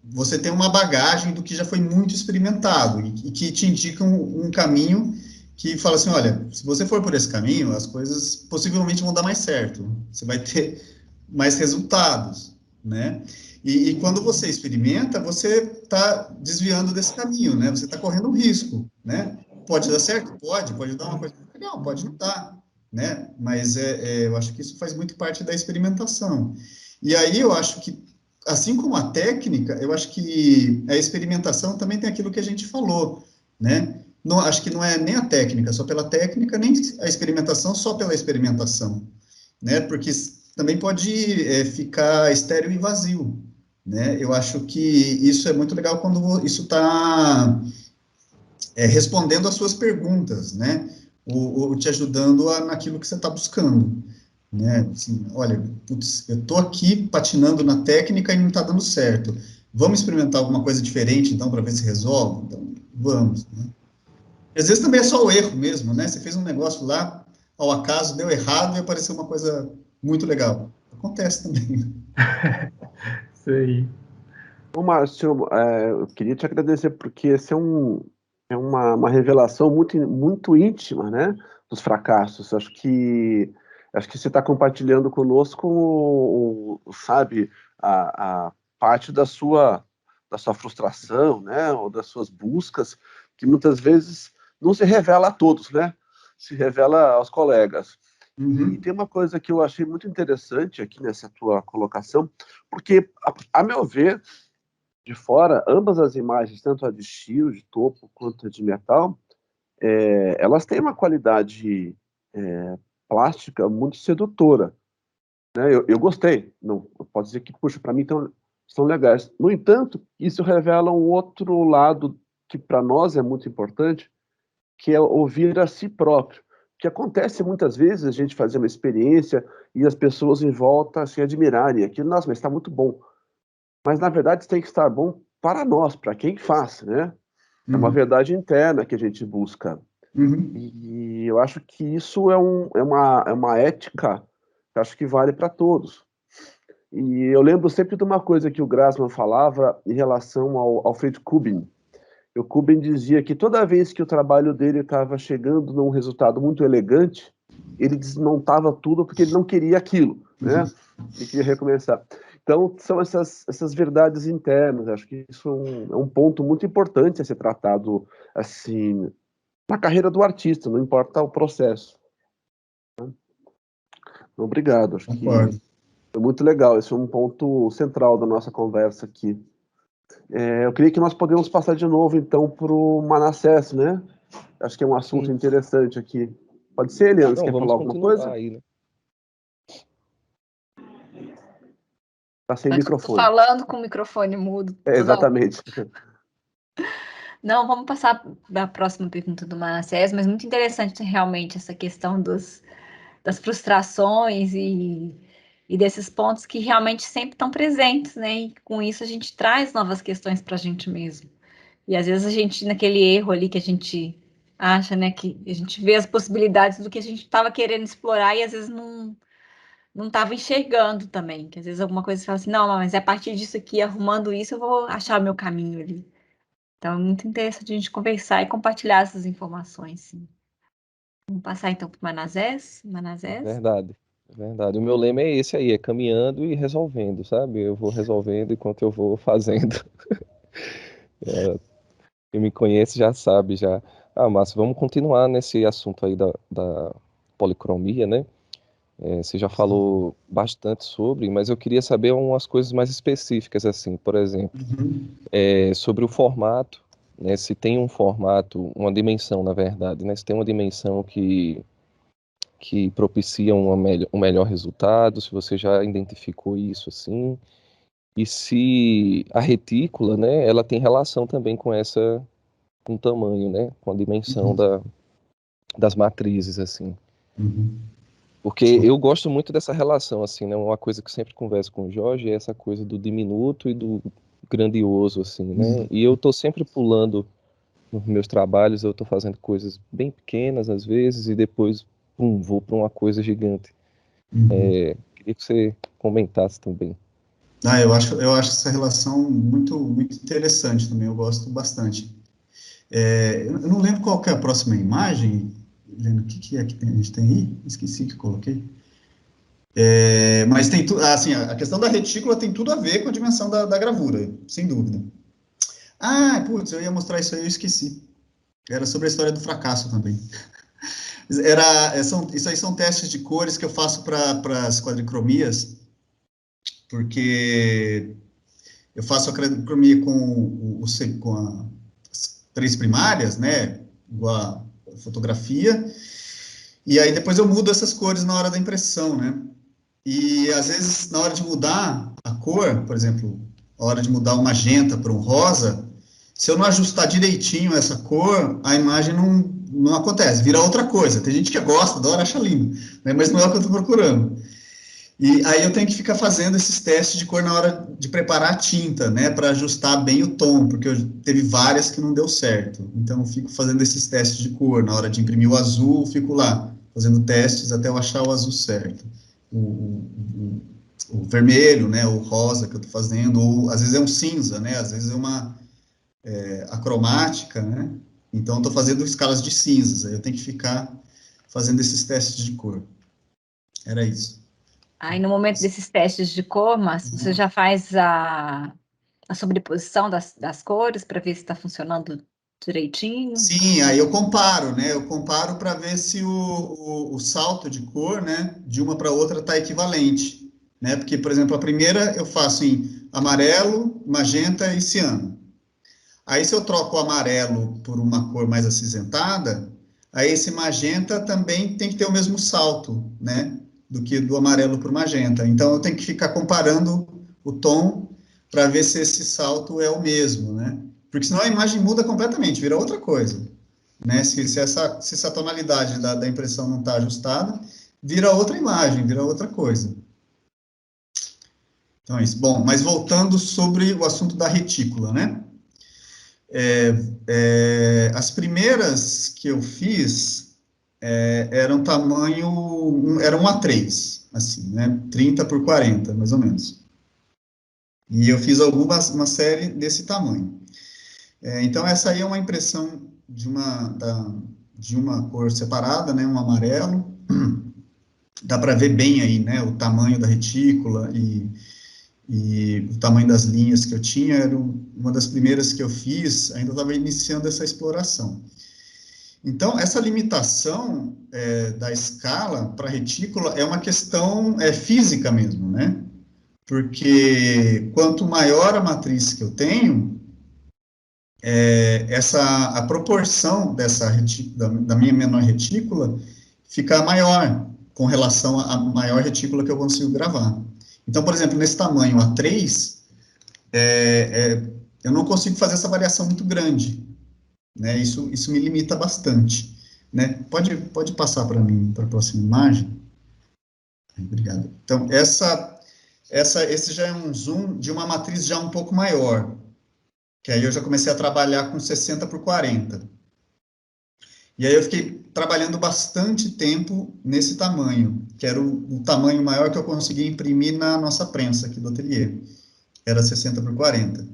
você ter uma bagagem do que já foi muito experimentado e que te indica um caminho que fala assim, olha, se você for por esse caminho, as coisas possivelmente vão dar mais certo, você vai ter mais resultados, né? E quando você experimenta, você está desviando desse caminho, né? Você está correndo um risco, né? Pode dar certo? Pode dar uma coisa legal, pode não dar, né? Mas eu acho que isso faz muito parte da experimentação. E aí eu acho que, assim como a técnica, eu acho que a experimentação também tem aquilo que a gente falou, né? Não, acho que não é nem a técnica só pela técnica, nem a experimentação só pela experimentação, né? Porque também pode ficar estéril e vazio, né? Eu acho que isso é muito legal quando isso está respondendo às suas perguntas, né? Ou te ajudando naquilo que você está buscando, né? Assim, olha, putz, eu estou aqui patinando na técnica e não está dando certo. Vamos experimentar alguma coisa diferente, então, para ver se resolve? Então, vamos, né? Às vezes também é só o erro mesmo, né? Você fez um negócio lá, ao acaso, deu errado e apareceu uma coisa muito legal. Acontece também. Isso aí. Ô, Márcio, eu queria te agradecer porque esse é uma revelação muito, muito íntima, né, dos fracassos. Acho que você está compartilhando conosco, sabe, a parte da sua frustração, né, ou das suas buscas, que muitas vezes não se revela a todos, né, se revela aos colegas. E tem uma coisa que eu achei muito interessante aqui nessa tua colocação, porque, a meu ver, de fora, ambas as imagens, tanto a de estilo, de topo, quanto a de metal, elas têm uma qualidade plástica muito sedutora, né? Eu gostei, não pode dizer que, puxa, para mim são legais. No entanto, isso revela um outro lado que para nós é muito importante, que é ouvir a si próprio. Que acontece muitas vezes a gente fazer uma experiência e as pessoas em volta se admirarem aquilo, nossa, mas está muito bom. Mas na verdade isso tem que estar bom para nós, para quem faz, né? É uma verdade interna que a gente busca. E eu acho que isso é uma ética que acho que vale para todos. E eu lembro sempre de uma coisa que o Grassmann falava em relação ao Alfred Kubin. O Kubin dizia que toda vez que o trabalho dele estava chegando num resultado muito elegante, ele desmontava tudo porque ele não queria aquilo, né? Ele queria recomeçar. Então, são essas verdades internas. Acho que isso é um ponto muito importante a ser tratado, assim, na carreira do artista, não importa o processo. Obrigado, acho que foi muito legal. Esse é um ponto central da nossa conversa aqui. Eu creio que nós podemos passar de novo, então, para o Manassés, né? Acho que é um assunto interessante aqui. Pode ser, Eliane? Você quer falar alguma coisa? Aí, né? Está sem Estou microfone. falando com o microfone mudo. Exatamente. Não, vamos passar para a próxima pergunta do Manassés, mas muito interessante realmente essa questão das frustrações e desses pontos que realmente sempre estão presentes, né? E com isso a gente traz novas questões para a gente mesmo. E às vezes a gente, naquele erro ali que a gente acha, né, que a gente vê as possibilidades do que a gente estava querendo explorar e às vezes não estava enxergando também. Que às vezes alguma coisa você fala assim, não, mas a partir disso aqui, arrumando isso, eu vou achar o meu caminho ali. Então é muito interessante a gente conversar e compartilhar essas informações, sim. Vamos passar então para o Manassés. Verdade. O meu lema é esse aí, é caminhando e resolvendo, sabe? Eu vou resolvendo enquanto eu vou fazendo. Quem me conhece já sabe, já. Márcio, vamos continuar nesse assunto aí da policromia, né? Você já falou bastante sobre, mas eu queria saber umas coisas mais específicas, assim, por exemplo, sobre o formato, né? Se tem um formato, uma dimensão, na verdade, né? Se tem uma dimensão que propicia um melhor resultado, se você já identificou isso, assim, e se a retícula, né, ela tem relação também com o tamanho, né, com a dimensão das matrizes, assim. Porque eu gosto muito dessa relação, assim, né, uma coisa que eu sempre converso com o Jorge é essa coisa do diminuto e do grandioso, assim, né, e eu tô sempre pulando nos meus trabalhos, eu tô fazendo coisas bem pequenas, às vezes, e depois, vou para uma coisa gigante. Queria que você comentasse também. Eu acho essa relação muito, muito interessante também, eu gosto bastante. Eu não lembro qual que é a próxima imagem, Helena, o que é que a gente tem aí? Esqueci que coloquei. Mas tem assim, a questão da retícula tem tudo a ver com a dimensão da gravura, sem dúvida. Putz, eu ia mostrar isso aí, eu esqueci. Era sobre a história do fracasso também. Isso aí são testes de cores que eu faço para as quadricromias, porque eu faço a quadricromia com as 3 primárias, né, igual a fotografia, e aí depois eu mudo essas cores na hora da impressão, né, e às vezes na hora de mudar a cor, por exemplo, na hora de mudar o magenta para um rosa, se eu não ajustar direitinho essa cor, a imagem não acontece, vira outra coisa. Tem gente que gosta, adora, acha lindo, né, mas não é o que eu estou procurando. E aí eu tenho que ficar fazendo esses testes de cor na hora de preparar a tinta, né, para ajustar bem o tom, porque teve várias que não deu certo. Então eu fico fazendo esses testes de cor. Na hora de imprimir o azul, fico lá fazendo testes até eu achar o azul certo. O vermelho, né, o rosa que eu estou fazendo, ou às vezes é um cinza, né, às vezes é uma acromática, né, então eu estou fazendo escalas de cinzas, aí eu tenho que ficar fazendo esses testes de cor. Era isso. Aí, no momento desses testes de cor, Márcio, você já faz a sobreposição das cores para ver se está funcionando direitinho? Sim, aí eu comparo, né? Eu comparo para ver se o salto de cor, né, de uma para outra está equivalente, né? Porque, por exemplo, a primeira eu faço em amarelo, magenta e ciano. Aí, se eu troco o amarelo por uma cor mais acinzentada, aí esse magenta também tem que ter o mesmo salto, né? Do que do amarelo para o magenta. Então, eu tenho que ficar comparando o tom para ver se esse salto é o mesmo, né? Porque senão a imagem muda completamente, vira outra coisa, né? Se essa tonalidade da impressão não está ajustada, vira outra imagem, vira outra coisa. Então, é isso. Bom, mas voltando sobre o assunto da retícula, né? As primeiras que eu fiz eram tamanho, era um A3, assim, né? 30 por 40, mais ou menos. E eu fiz uma série desse tamanho. Então, essa aí é uma impressão de uma cor separada, né? Um amarelo. Dá para ver bem aí, né? O tamanho da retícula e o tamanho das linhas que eu tinha. Era uma das primeiras que eu fiz, ainda estava iniciando essa exploração. Então, essa limitação da escala para retícula é uma questão física mesmo, né? Porque quanto maior a matriz que eu tenho, a proporção da minha menor retícula fica maior com relação à maior retícula que eu consigo gravar. Então, por exemplo, nesse tamanho A3, eu não consigo fazer essa variação muito grande, né? Isso me limita bastante, né? Pode passar para mim, para a próxima imagem. Obrigado. Então, esse já é um zoom de uma matriz já um pouco maior, que aí eu já comecei a trabalhar com 60 por 40. E aí eu fiquei trabalhando bastante tempo nesse tamanho, que era o tamanho maior que eu conseguia imprimir na nossa prensa aqui do ateliê. Era 60 por 40.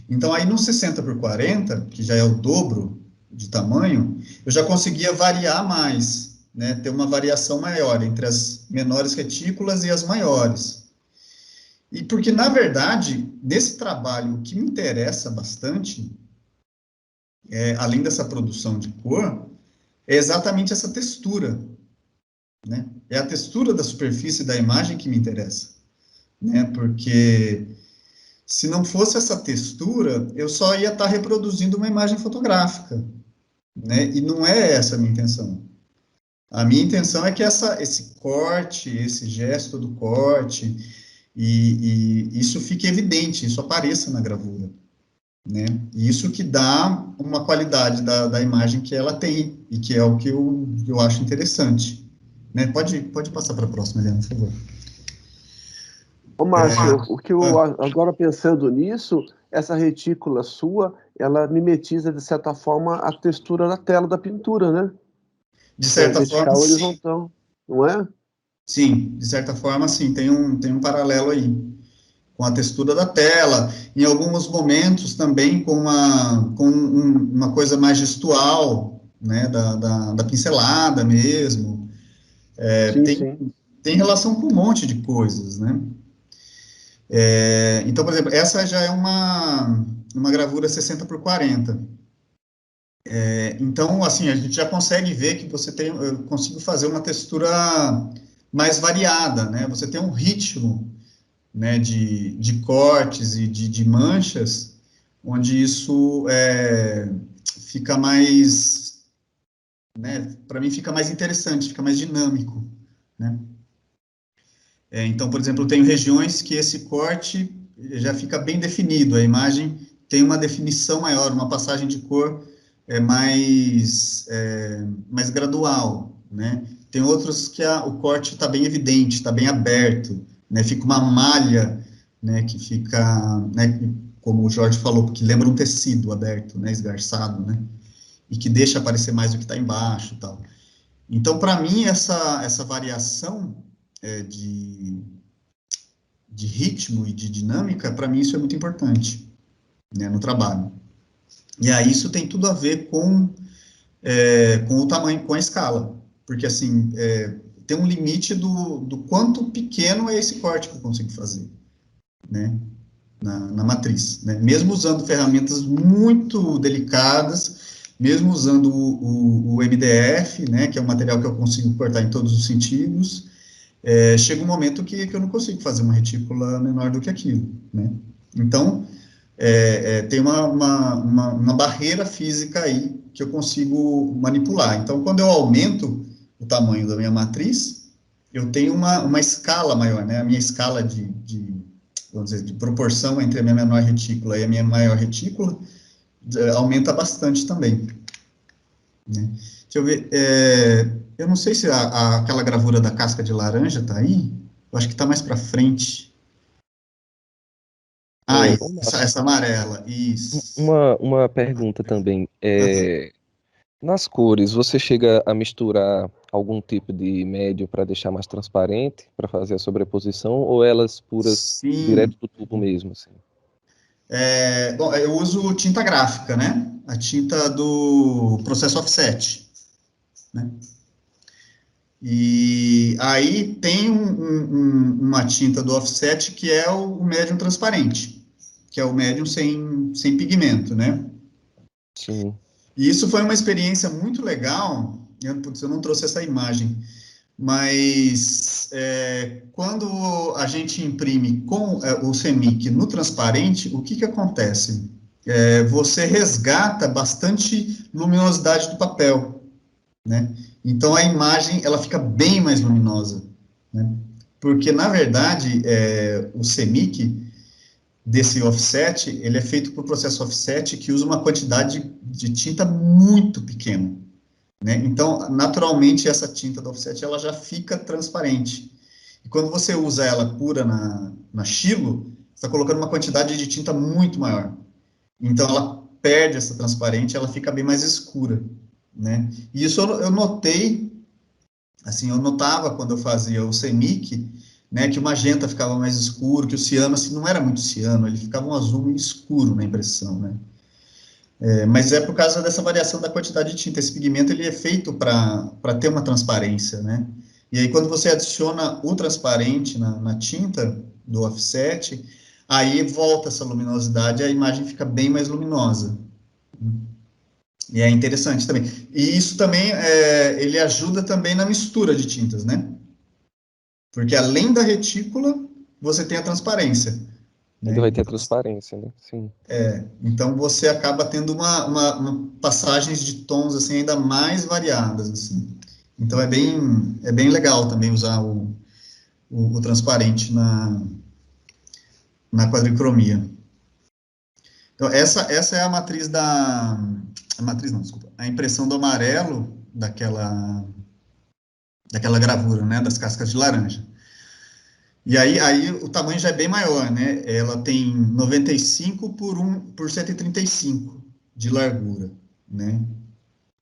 Então, aí no 60 por 40, que já é o dobro de tamanho, eu já conseguia variar mais, né? Ter uma variação maior entre as menores retículas e as maiores. E porque, na verdade, nesse trabalho, o que me interessa bastante, além dessa produção de cor, é exatamente essa textura, né? É a textura da superfície da imagem que me interessa, né? Porque se não fosse essa textura, eu só ia estar reproduzindo uma imagem fotográfica, né? E não é essa a minha intenção. A minha intenção é que esse corte, esse gesto do corte, e isso fique evidente, isso apareça na gravura, né? E isso que dá uma qualidade da imagem que ela tem, e que é o que eu acho interessante, né? Pode passar para a próxima, Eliana, por favor. Ô, Márcio, o que eu agora pensando nisso, essa retícula sua, ela mimetiza, de certa forma, a textura da tela da pintura, né? De certa forma, sim. Horizontal, não é? Sim, de certa forma, sim, tem um paralelo aí, com a textura da tela, em alguns momentos também com uma coisa mais gestual, né, da pincelada mesmo. Sim. Tem relação com um monte de coisas, né? Então, por exemplo, essa já é uma gravura 60 por 40. Então, assim, a gente já consegue ver que eu consigo fazer uma textura mais variada, né? Você tem um ritmo, né, de cortes e de manchas, onde isso fica mais, né, para mim fica mais interessante, fica mais dinâmico, né? Então, por exemplo, eu tenho regiões que esse corte já fica bem definido, a imagem tem uma definição maior, uma passagem de cor mais gradual, né? Tem outros que o corte está bem evidente, está bem aberto, né? Fica uma malha, né? Que fica, né? Como o Jorge falou, que lembra um tecido aberto, né? Esgarçado, né? E que deixa aparecer mais o que está embaixo e tal. Então, para mim, essa variação de ritmo e de dinâmica, para mim isso é muito importante, né? No trabalho. E aí isso tem tudo a ver com o tamanho, com a escala. Porque, assim, tem um limite do quanto pequeno é esse corte que eu consigo fazer, né? na matriz, né? Mesmo usando ferramentas muito delicadas, mesmo usando o MDF, né, que é um material que eu consigo cortar em todos os sentidos, chega um momento que eu não consigo fazer uma retícula menor do que aquilo, né? Então, tem uma barreira física aí que eu consigo manipular. Então, quando eu aumento o tamanho da minha matriz, eu tenho uma escala maior, né? A minha escala vamos dizer, de proporção entre a minha menor retícula e a minha maior retícula aumenta bastante também, né? Deixa eu ver, eu não sei se aquela gravura da casca de laranja está aí, eu acho que está mais para frente. Essa amarela, isso. Uma pergunta também, nas cores, você chega a misturar algum tipo de médio para deixar mais transparente, para fazer a sobreposição, ou elas puras, Sim, direto do tubo mesmo, assim? Bom, eu uso tinta gráfica, né? A tinta do processo offset, né? E aí tem uma tinta do offset que é o médium transparente, que é o médium sem pigmento, né? Sim. E isso foi uma experiência muito legal. Eu não trouxe essa imagem, mas quando a gente imprime com o CMYK no transparente, o que acontece? Você resgata bastante luminosidade do papel, né? Então, a imagem, ela fica bem mais luminosa, né? Porque, na verdade, o CMYK desse offset, ele é feito por processo offset que usa uma quantidade de tinta muito pequena, né? Então, naturalmente, essa tinta do offset, ela já fica transparente. E quando você usa ela pura na Xilo, você está colocando uma quantidade de tinta muito maior. Então, ela perde essa transparente, ela fica bem mais escura, né? E isso eu notei, assim, eu notava quando eu fazia o CMYK, né, que o magenta ficava mais escuro, que o ciano, assim, não era muito ciano, ele ficava um azul escuro na impressão, né? Mas é por causa dessa variação da quantidade de tinta. Esse pigmento, ele é feito para ter uma transparência, né? E aí, quando você adiciona o transparente na tinta do offset, aí volta essa luminosidade e a imagem fica bem mais luminosa. E é interessante também. E isso também, ele ajuda também na mistura de tintas, né? Porque além da retícula, você tem a transparência, né? Ainda vai ter a transparência, né? Sim. Então você acaba tendo uma passagens de tons assim ainda mais variadas, assim. Então é bem legal também usar o transparente na quadricromia. Então essa é a matriz a impressão do amarelo daquela gravura, né, das cascas de laranja. E aí o tamanho já é bem maior, né? Ela tem 95 por 135 de largura, né?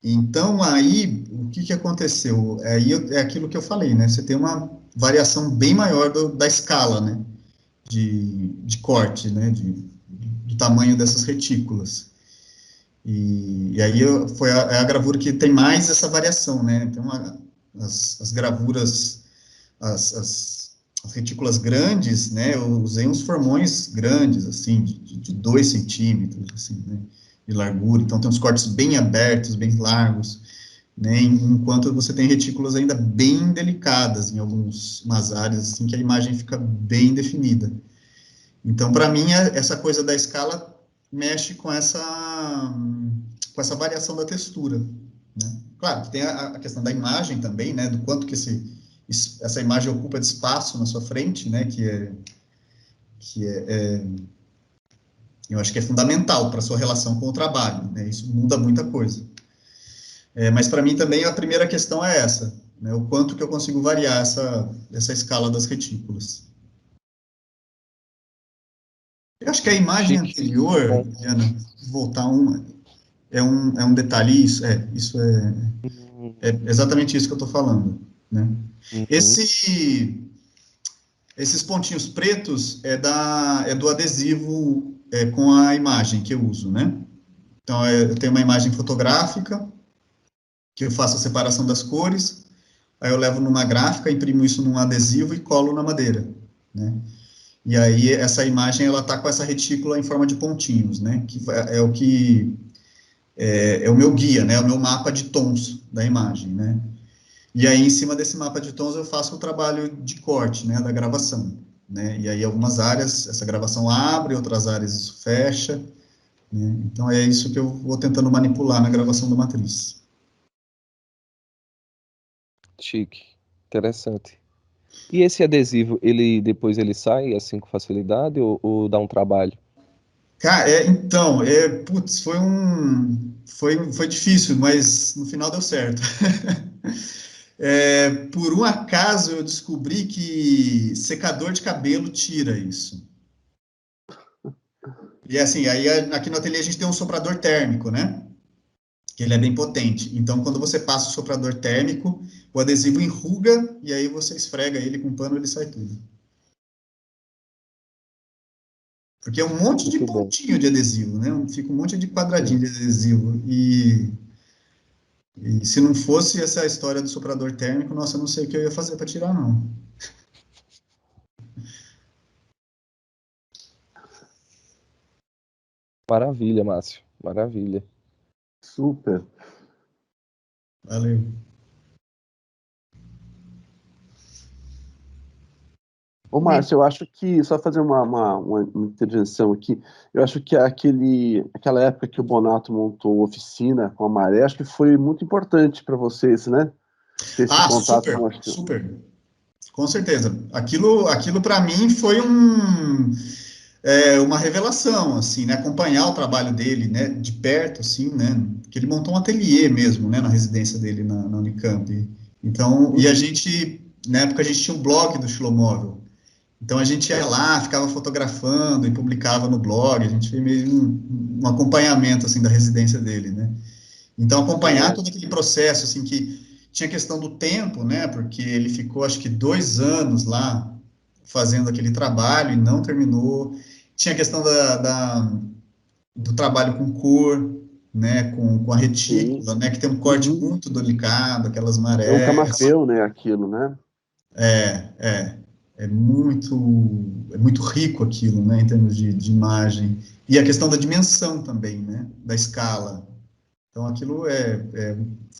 Então, aí, o que aconteceu? Aí é aquilo que eu falei, né? Você tem uma variação bem maior da escala, né? De corte, né? Do tamanho dessas retículas. E aí foi a gravura que tem mais essa variação, né? Então, as gravuras, as retículas grandes, né, eu usei uns formões grandes, assim, de 2 centímetros, assim, né, de largura, então tem uns cortes bem abertos, bem largos, né, enquanto você tem retículas ainda bem delicadas em algumas áreas, assim, que a imagem fica bem definida. Então, para mim, essa coisa da escala mexe com essa variação da textura, né. Claro, tem a questão da imagem também, né, do quanto que essa imagem ocupa de espaço na sua frente, né, eu acho que é fundamental para a sua relação com o trabalho, né, isso muda muita coisa. Mas para mim também a primeira questão é essa, né, o quanto que eu consigo variar essa escala das retículas. Eu acho que a imagem anterior, Diana, voltar é um detalhe, isso é exatamente isso que eu estou falando, né. Esses pontinhos pretos é do adesivo com a imagem que eu uso, né? Então, eu tenho uma imagem fotográfica, que eu faço a separação das cores, aí eu levo numa gráfica, imprimo isso num adesivo e colo na madeira, né? E aí essa imagem ela está com essa retícula em forma de pontinhos, né? Que é o que é o meu guia, né? O meu mapa de tons da imagem, né? E aí em cima desse mapa de tons eu faço o trabalho de corte, né? Da gravação, né? E aí algumas áreas essa gravação abre, outras áreas isso fecha, né? Então é isso que eu vou tentando manipular na gravação da matriz. Chique, interessante. E esse adesivo, ele depois ele sai assim com facilidade ou dá um trabalho? Cara, então, putz, foi difícil, mas no final deu certo. Por um acaso eu descobri que secador de cabelo tira isso. E assim, aí aqui no ateliê a gente tem um soprador térmico, né? Que ele é bem potente. Então, quando você passa o soprador térmico, o adesivo enruga e aí você esfrega ele com pano, ele sai tudo. Porque é um monte de Muito bom. pontinho de adesivo, né? Fica um monte de quadradinho de adesivo. E se não fosse essa história do soprador térmico, nossa, eu não sei o que eu ia fazer para tirar, não. Maravilha, Márcio. Maravilha. Super. Valeu. Ô, Márcio, eu acho que, só fazer uma intervenção aqui, eu acho que aquela época que o Bonato montou a oficina com a Maré, acho que foi muito importante para vocês, né? Ter esse contato com a... Super. Com certeza. Aquilo para mim foi uma revelação, assim, né? Acompanhar o trabalho dele, né? De perto, assim, né? Que ele montou um ateliê mesmo, né? Na residência dele na Unicamp. Então, e a gente, na época, a gente tinha um blog do Xilomóvel. Então, a gente ia lá, ficava fotografando e publicava no blog. A gente fez meio um acompanhamento, assim, da residência dele, né? Então, acompanhar todo aquele processo, assim, que tinha questão do tempo, né? Porque ele ficou, acho que 2 anos lá fazendo aquele trabalho e não terminou. Tinha a questão do trabalho com cor, né? Com a retícula, né? Que tem um corte muito delicado, aquelas marés. É um camafeu, né? Aquilo, né? É muito rico aquilo, né? Em termos de imagem. E a questão da dimensão também, né? Da escala. Então, aquilo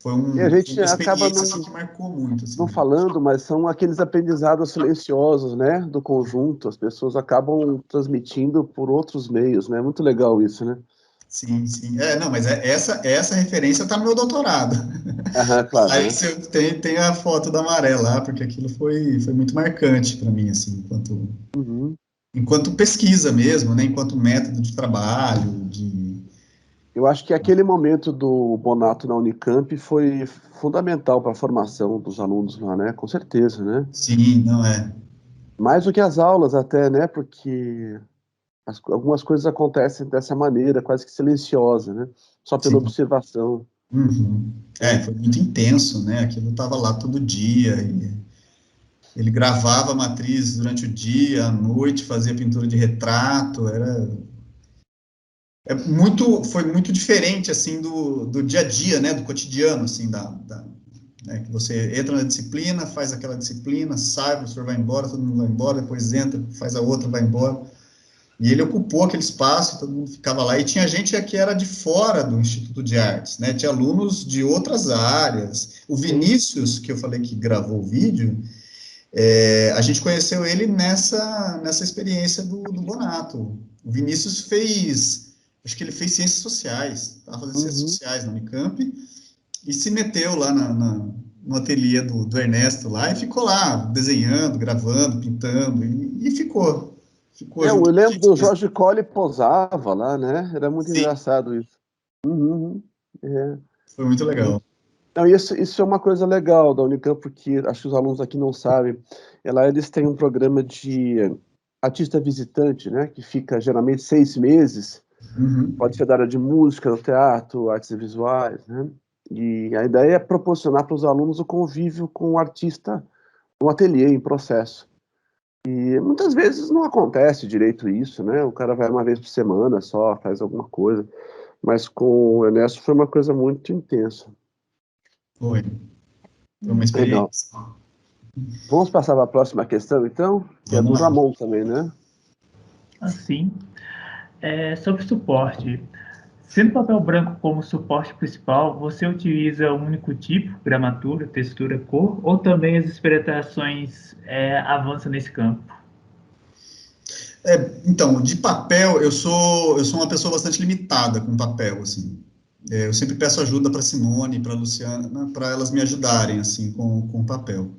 foi E a uma gente acaba experiência assim, que marcou muito. Assim. não falando, mas são aqueles aprendizados silenciosos, né, do conjunto. As pessoas acabam transmitindo por outros meios, né? Muito legal isso, né? Sim. Não, mas essa referência está no meu doutorado. Aham, claro. Aí Né? você tem a foto da maré lá, porque aquilo foi muito marcante para mim, assim, enquanto pesquisa mesmo, né? Enquanto método de trabalho, Eu acho que aquele momento do Bonato na Unicamp foi fundamental para a formação dos alunos lá, né? Com certeza, né? Sim, não é. Mais do que as aulas até, né? Porque algumas coisas acontecem dessa maneira, quase que silenciosa, né? Só pela Sim. observação. Foi muito intenso, né? Aquilo estava lá todo dia. Ele gravava a matriz durante o dia, à noite, fazia pintura de retrato. Foi muito diferente assim do dia a dia, né? Do cotidiano, assim, né, que você entra na disciplina, faz aquela disciplina, sai, o professor vai embora, todo mundo vai embora, depois entra, faz a outra, vai embora. E ele ocupou aquele espaço, todo mundo ficava lá, e tinha gente que era de fora do Instituto de Artes, né? Tinha alunos de outras áreas. O Vinícius, que eu falei que gravou o vídeo, a gente conheceu ele nessa experiência do Bonato. O Vinícius acho que ele fez ciências sociais, estava fazendo ciências sociais na Unicamp, e se meteu lá no ateliê do Ernesto lá, e ficou lá, desenhando, gravando, pintando, e ficou Eu junto com a lembro gente do mesmo. Jorge Colli posava lá, né? Era muito Sim, engraçado isso. É. foi muito legal. Não, isso é uma coisa legal da Unicamp, porque acho que os alunos aqui não sabem. Lá eles têm um programa de artista visitante, né? Que fica geralmente 6 meses. Pode ser da área de música, do teatro, artes visuais, né? E a ideia é proporcionar para os alunos o convívio com o artista no ateliê, em processo. E muitas vezes não acontece direito isso, né? O cara vai uma vez por semana só, faz alguma coisa. Mas com o Ernesto foi uma coisa muito intensa. Foi uma Legal. experiência. Vamos passar para a próxima questão, então? Que é Vamos do lá. Ramon também, né? Assim, sobre suporte. Sendo papel branco como suporte principal, você utiliza um único tipo, gramatura, textura, cor, ou também as experimentações avançam nesse campo? Então, de papel, eu sou uma pessoa bastante limitada com papel, assim. Eu sempre peço ajuda para Simone, para Luciana, para elas me ajudarem, assim, com papel.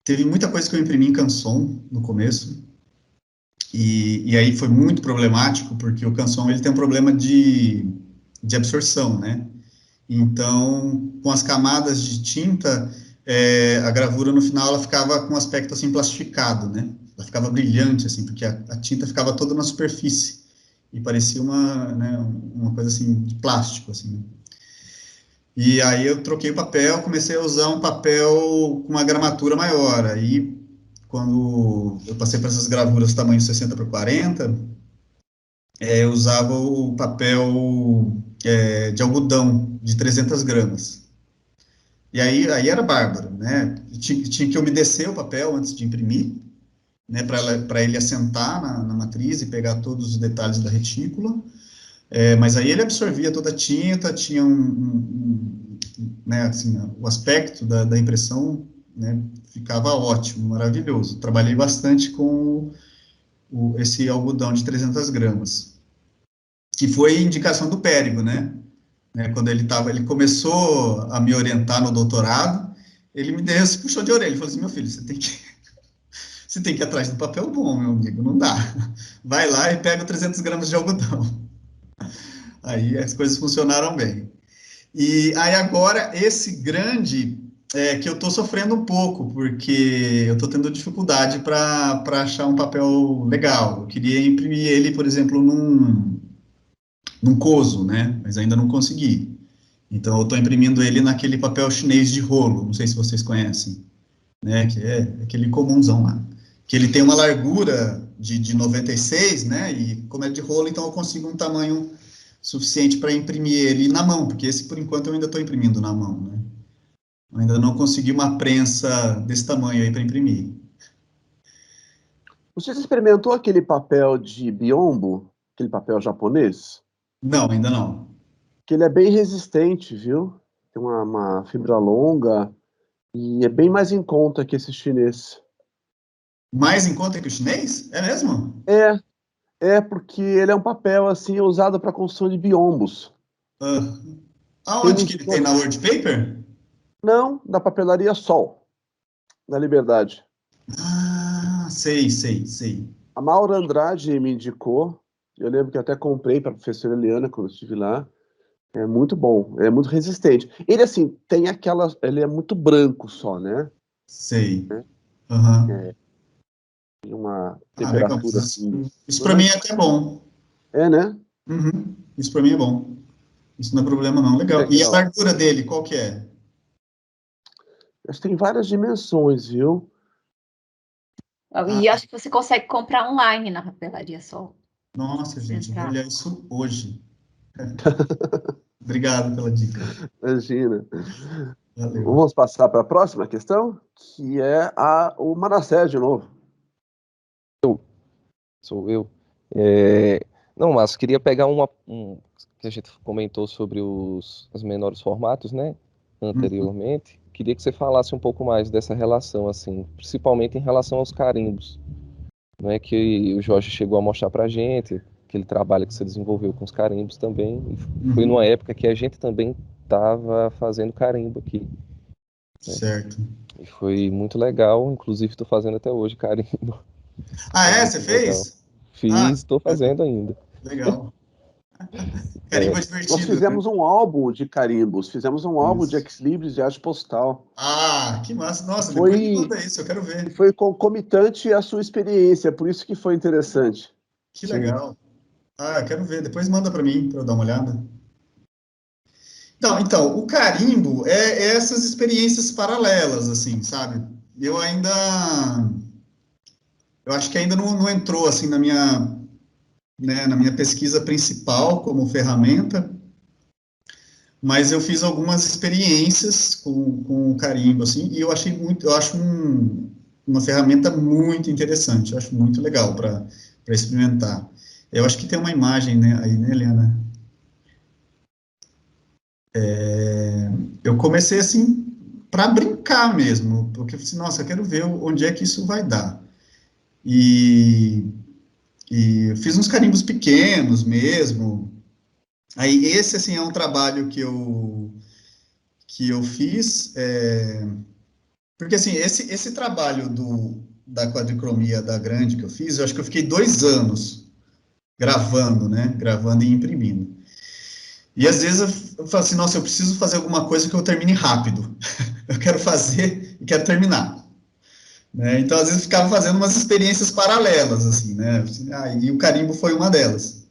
Teve muita coisa que eu imprimi em Canson no começo, e aí foi muito problemático, porque o Canson, ele tem um problema de absorção, né? Então, com as camadas de tinta, a gravura no final, ela ficava com um aspecto, assim, plastificado, né? Ela ficava brilhante, assim, porque a tinta ficava toda na superfície, e parecia uma coisa, assim, de plástico, assim. E aí eu troquei o papel, comecei a usar um papel com uma gramatura maior. Aí, quando eu passei para essas gravuras tamanho 60 por 40, eu usava o papel de algodão de 300 gramas. E aí era bárbaro, né? Tinha que umedecer o papel antes de imprimir, né? Para ele assentar na matriz e pegar todos os detalhes da retícula. Mas aí ele absorvia toda a tinta, tinha né, assim, o aspecto da impressão, né, ficava ótimo, maravilhoso. Trabalhei bastante com esse algodão de 300 gramas, que foi indicação do Périgo, né? Quando ele começou a me orientar no doutorado, ele me deu esse puxão de orelha, ele falou assim, meu filho, você tem que ir atrás do papel bom, meu amigo, não dá. Vai lá e pega 300 gramas de algodão. Aí as coisas funcionaram bem. E aí agora, esse grande, que eu estou sofrendo um pouco, porque eu estou tendo dificuldade para achar um papel legal. Eu queria imprimir ele, por exemplo, num Kozo, né? Mas ainda não consegui. Então, eu estou imprimindo ele naquele papel chinês de rolo, não sei se vocês conhecem, né? Que é aquele comunzão lá. Que ele tem uma largura de 96, né? E como é de rolo, então eu consigo um tamanho suficiente para imprimir ele na mão, porque esse, por enquanto, eu ainda estou imprimindo na mão, né? Eu ainda não consegui uma prensa desse tamanho aí para imprimir. Você experimentou aquele papel de biombo, aquele papel japonês? Não, ainda não. Que ele é bem resistente, viu? Tem uma fibra longa e é bem mais em conta que esse chinês. Mais em conta que o chinês? É mesmo? É porque ele é um papel assim usado para construção de biombos. Ah, Quem me aonde que ele tem? indicou? Na Word Paper? Não, da papelaria Sol, da Liberdade. Ah, sei. A Maura Andrade me indicou. Eu lembro que até comprei para a professora Eliana quando eu estive lá. É muito bom, é muito resistente. Ele, assim, tem aquela. Ele é muito branco só, né? Sei. Aham. Tem uma Ah, legal. temperatura assim. Isso para mim é até bom. Né? Uhum. Isso para mim é bom. Isso não é problema, não. Legal. E a Legal. largura dele, qual que é? Mas tem várias dimensões, viu? E acho que você consegue comprar online na papelaria Sol. Nossa, gente, eu vou Central. olhar isso hoje. Obrigado pela dica. Imagina. Valeu. Vamos passar para a próxima questão, que é o Manassés de novo. Sou eu. Não, mas queria pegar que a gente comentou sobre os menores formatos, né, anteriormente. Queria que você falasse um pouco mais dessa relação, assim, principalmente em relação aos carimbos, né, que o Jorge chegou a mostrar pra gente, aquele trabalho que você desenvolveu com os carimbos também. E foi numa época que a gente também estava fazendo carimbo aqui. Certo. E foi muito legal, inclusive estou fazendo até hoje carimbo. Você Muito fez? legal. Fiz, estou fazendo ainda. Legal. Carimbo é Nós divertido, fizemos um álbum de carimbos, fizemos um álbum de Isso. ex-libris de arte postal. Que massa. Nossa, depois me Foi, manda isso, eu quero ver. foi concomitante à sua experiência, por isso que foi interessante. Que legal. Eu quero ver. Depois manda para mim, para eu dar uma olhada. Então, o carimbo é essas experiências paralelas, assim, sabe? Eu acho que ainda não entrou, assim, na minha pesquisa principal como ferramenta, mas eu fiz algumas experiências com o carimbo, assim, e eu acho um uma ferramenta muito interessante, eu acho muito legal para experimentar. Eu acho que tem uma imagem, né, aí, né, Helena? Eu comecei assim, para brincar mesmo, porque eu falei assim, nossa, eu quero ver onde é que isso vai dar. E eu fiz uns carimbos pequenos mesmo. Aí esse, assim, é um trabalho que eu fiz, porque, assim, esse trabalho da quadricromia da grande que eu fiz, eu acho que eu fiquei 2 anos gravando, né, gravando e imprimindo. E às vezes eu falo assim, nossa, eu preciso fazer alguma coisa que eu termine rápido. Eu quero fazer e quero terminar. Né? Então, às vezes, eu ficava fazendo umas experiências paralelas, assim, né? E o carimbo foi uma delas.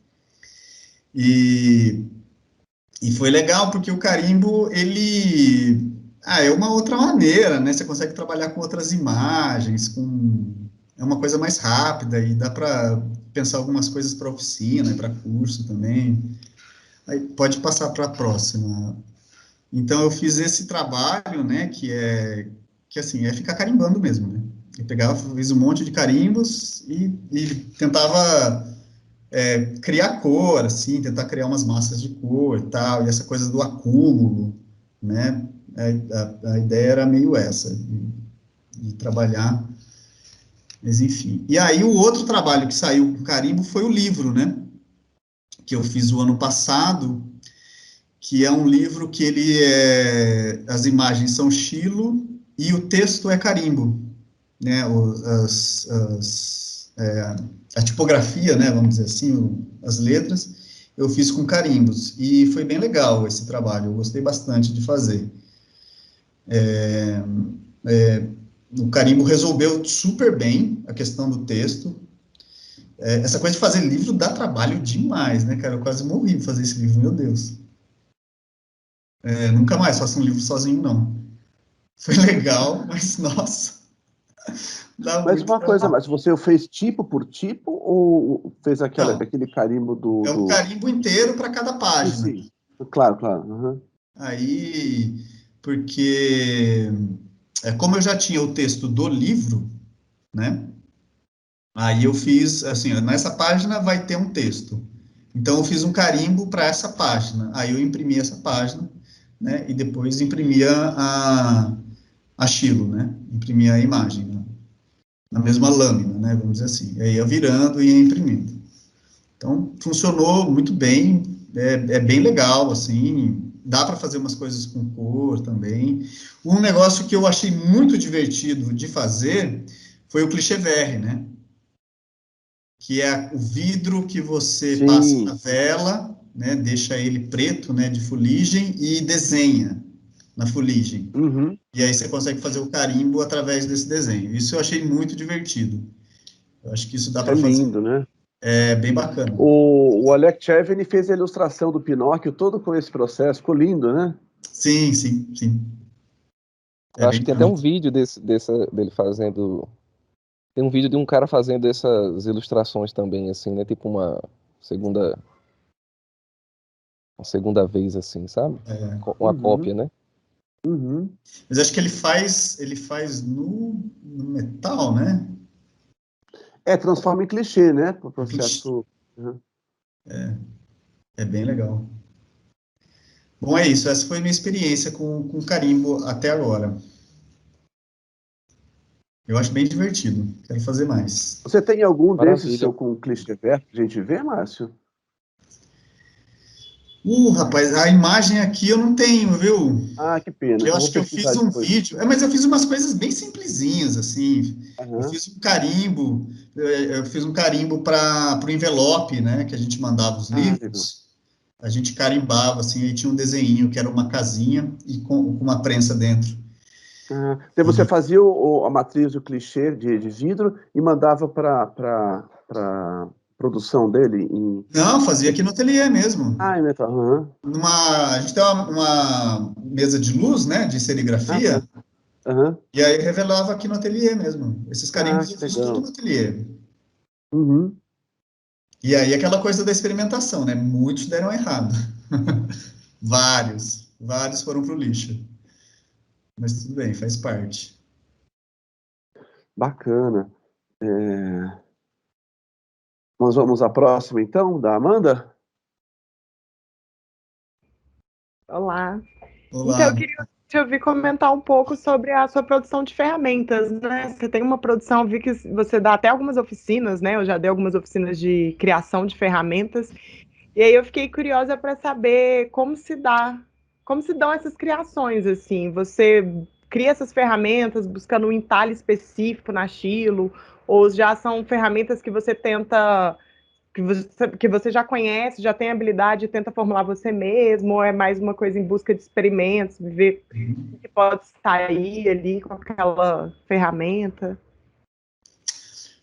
E foi legal, porque o carimbo, ele... é uma outra maneira, né? Você consegue trabalhar com outras imagens, é uma coisa mais rápida, e dá para pensar algumas coisas para oficina, para curso também. Aí pode passar para a próxima. Então, eu fiz esse trabalho, né, que assim, é ficar carimbando mesmo, né? Eu pegava, fiz um monte de carimbos e tentava criar cor, assim, tentar criar umas massas de cor e tal, e essa coisa do acúmulo, né? A ideia era meio essa, de trabalhar, mas enfim. E aí, o outro trabalho que saiu com carimbo foi o livro, né? Que eu fiz o ano passado, que é um livro que as imagens são Chilo e o texto é carimbo, né? A tipografia, né? Vamos dizer assim, as letras, eu fiz com carimbos e foi bem legal esse trabalho. Eu gostei bastante de fazer. O carimbo resolveu super bem a questão do texto. Essa coisa de fazer livro dá trabalho demais, né, cara? Eu quase morri de fazer esse livro, meu Deus. Nunca mais faço um livro sozinho, não. Foi legal, mas, nossa, dá Mas muito uma coisa, trabalho. mas você fez tipo por tipo ou fez Não, aquele carimbo é um carimbo inteiro para cada Sim, página. sim. Claro, claro. Uhum. Aí, porque, como eu já tinha o texto do livro, né? Aí eu fiz, assim, nessa página vai ter um texto. Então, eu fiz um carimbo para essa página. Aí eu imprimi essa página, né? E depois imprimia a Chilo, né? Imprimia a imagem, né? Na mesma lâmina, né? Vamos dizer assim. E aí ia virando e ia imprimindo. Então, funcionou muito bem, é bem legal, assim, dá para fazer umas coisas com cor também. Um negócio que eu achei muito divertido de fazer foi o clichê VR, né? Que é o vidro que você passa na Sim. vela, né? Deixa ele preto, né? De fuligem e desenha na fuligem. Uhum. E aí você consegue fazer o carimbo através desse desenho. Isso eu achei muito divertido. Eu acho que isso dá Isso é para fazer. lindo, né? É bem bacana. O Oleg Tchev, ele fez a ilustração do Pinóquio todo com esse processo, ficou lindo, né? Sim, sim, sim. Eu acho Bem que tem até um bonito. vídeo dele fazendo. Tem um vídeo de um cara fazendo essas ilustrações também, assim, né? Tipo segunda, uma segunda vez, assim, sabe? Uma Uhum. cópia, né? Uhum. Mas acho que ele faz no metal, né? Transforma em clichê, né? O Um clichê. processo. Uhum. É bem legal. Bom, é isso. Essa foi a minha experiência com carimbo até agora. Eu acho bem divertido. Quero fazer mais. Você tem algum desses Maravilha. seu com clichê verde que a gente vê, Márcio? Rapaz, a imagem aqui eu não tenho, viu? Ah, que pena. Que eu Então vou acho que eu fiz pesquisar um depois. vídeo. Mas eu fiz umas coisas bem simplesinhas, assim. Eu Aham. fiz um carimbo. Eu fiz um carimbo para o envelope, né? Que a gente mandava os Ah, legal. livros. A gente carimbava, assim, aí tinha um desenho que era uma casinha e com uma prensa dentro. Daí você E, fazia a matriz do clichê de vidro e mandava para produção dele em. não, fazia aqui no ateliê mesmo. Em metal. Aham. A gente tem uma mesa de luz, né, de Tá. serigrafia, Aham. e aí revelava aqui no ateliê mesmo. Esses carimbos eu Que fiz tudo legal. no ateliê. Uhum. E aí aquela coisa da experimentação, né? Muitos deram errado. Vários foram pro lixo. Mas tudo bem, faz parte. Bacana. Nós vamos à próxima, então, da Amanda? Olá. Então, Olá. eu queria te ouvir comentar um pouco sobre a sua produção de ferramentas, né? Você tem uma produção, vi que você dá até algumas oficinas, né? Eu já dei algumas oficinas de criação de ferramentas. E aí eu fiquei curiosa para saber como se dão essas criações, assim. Você cria essas ferramentas buscando um entalhe específico na Xilo, ou já são ferramentas que você tenta, que você já conhece, já tem habilidade e tenta formular você mesmo, ou é mais uma coisa em busca de experimentos, ver o que pode sair ali com aquela ferramenta?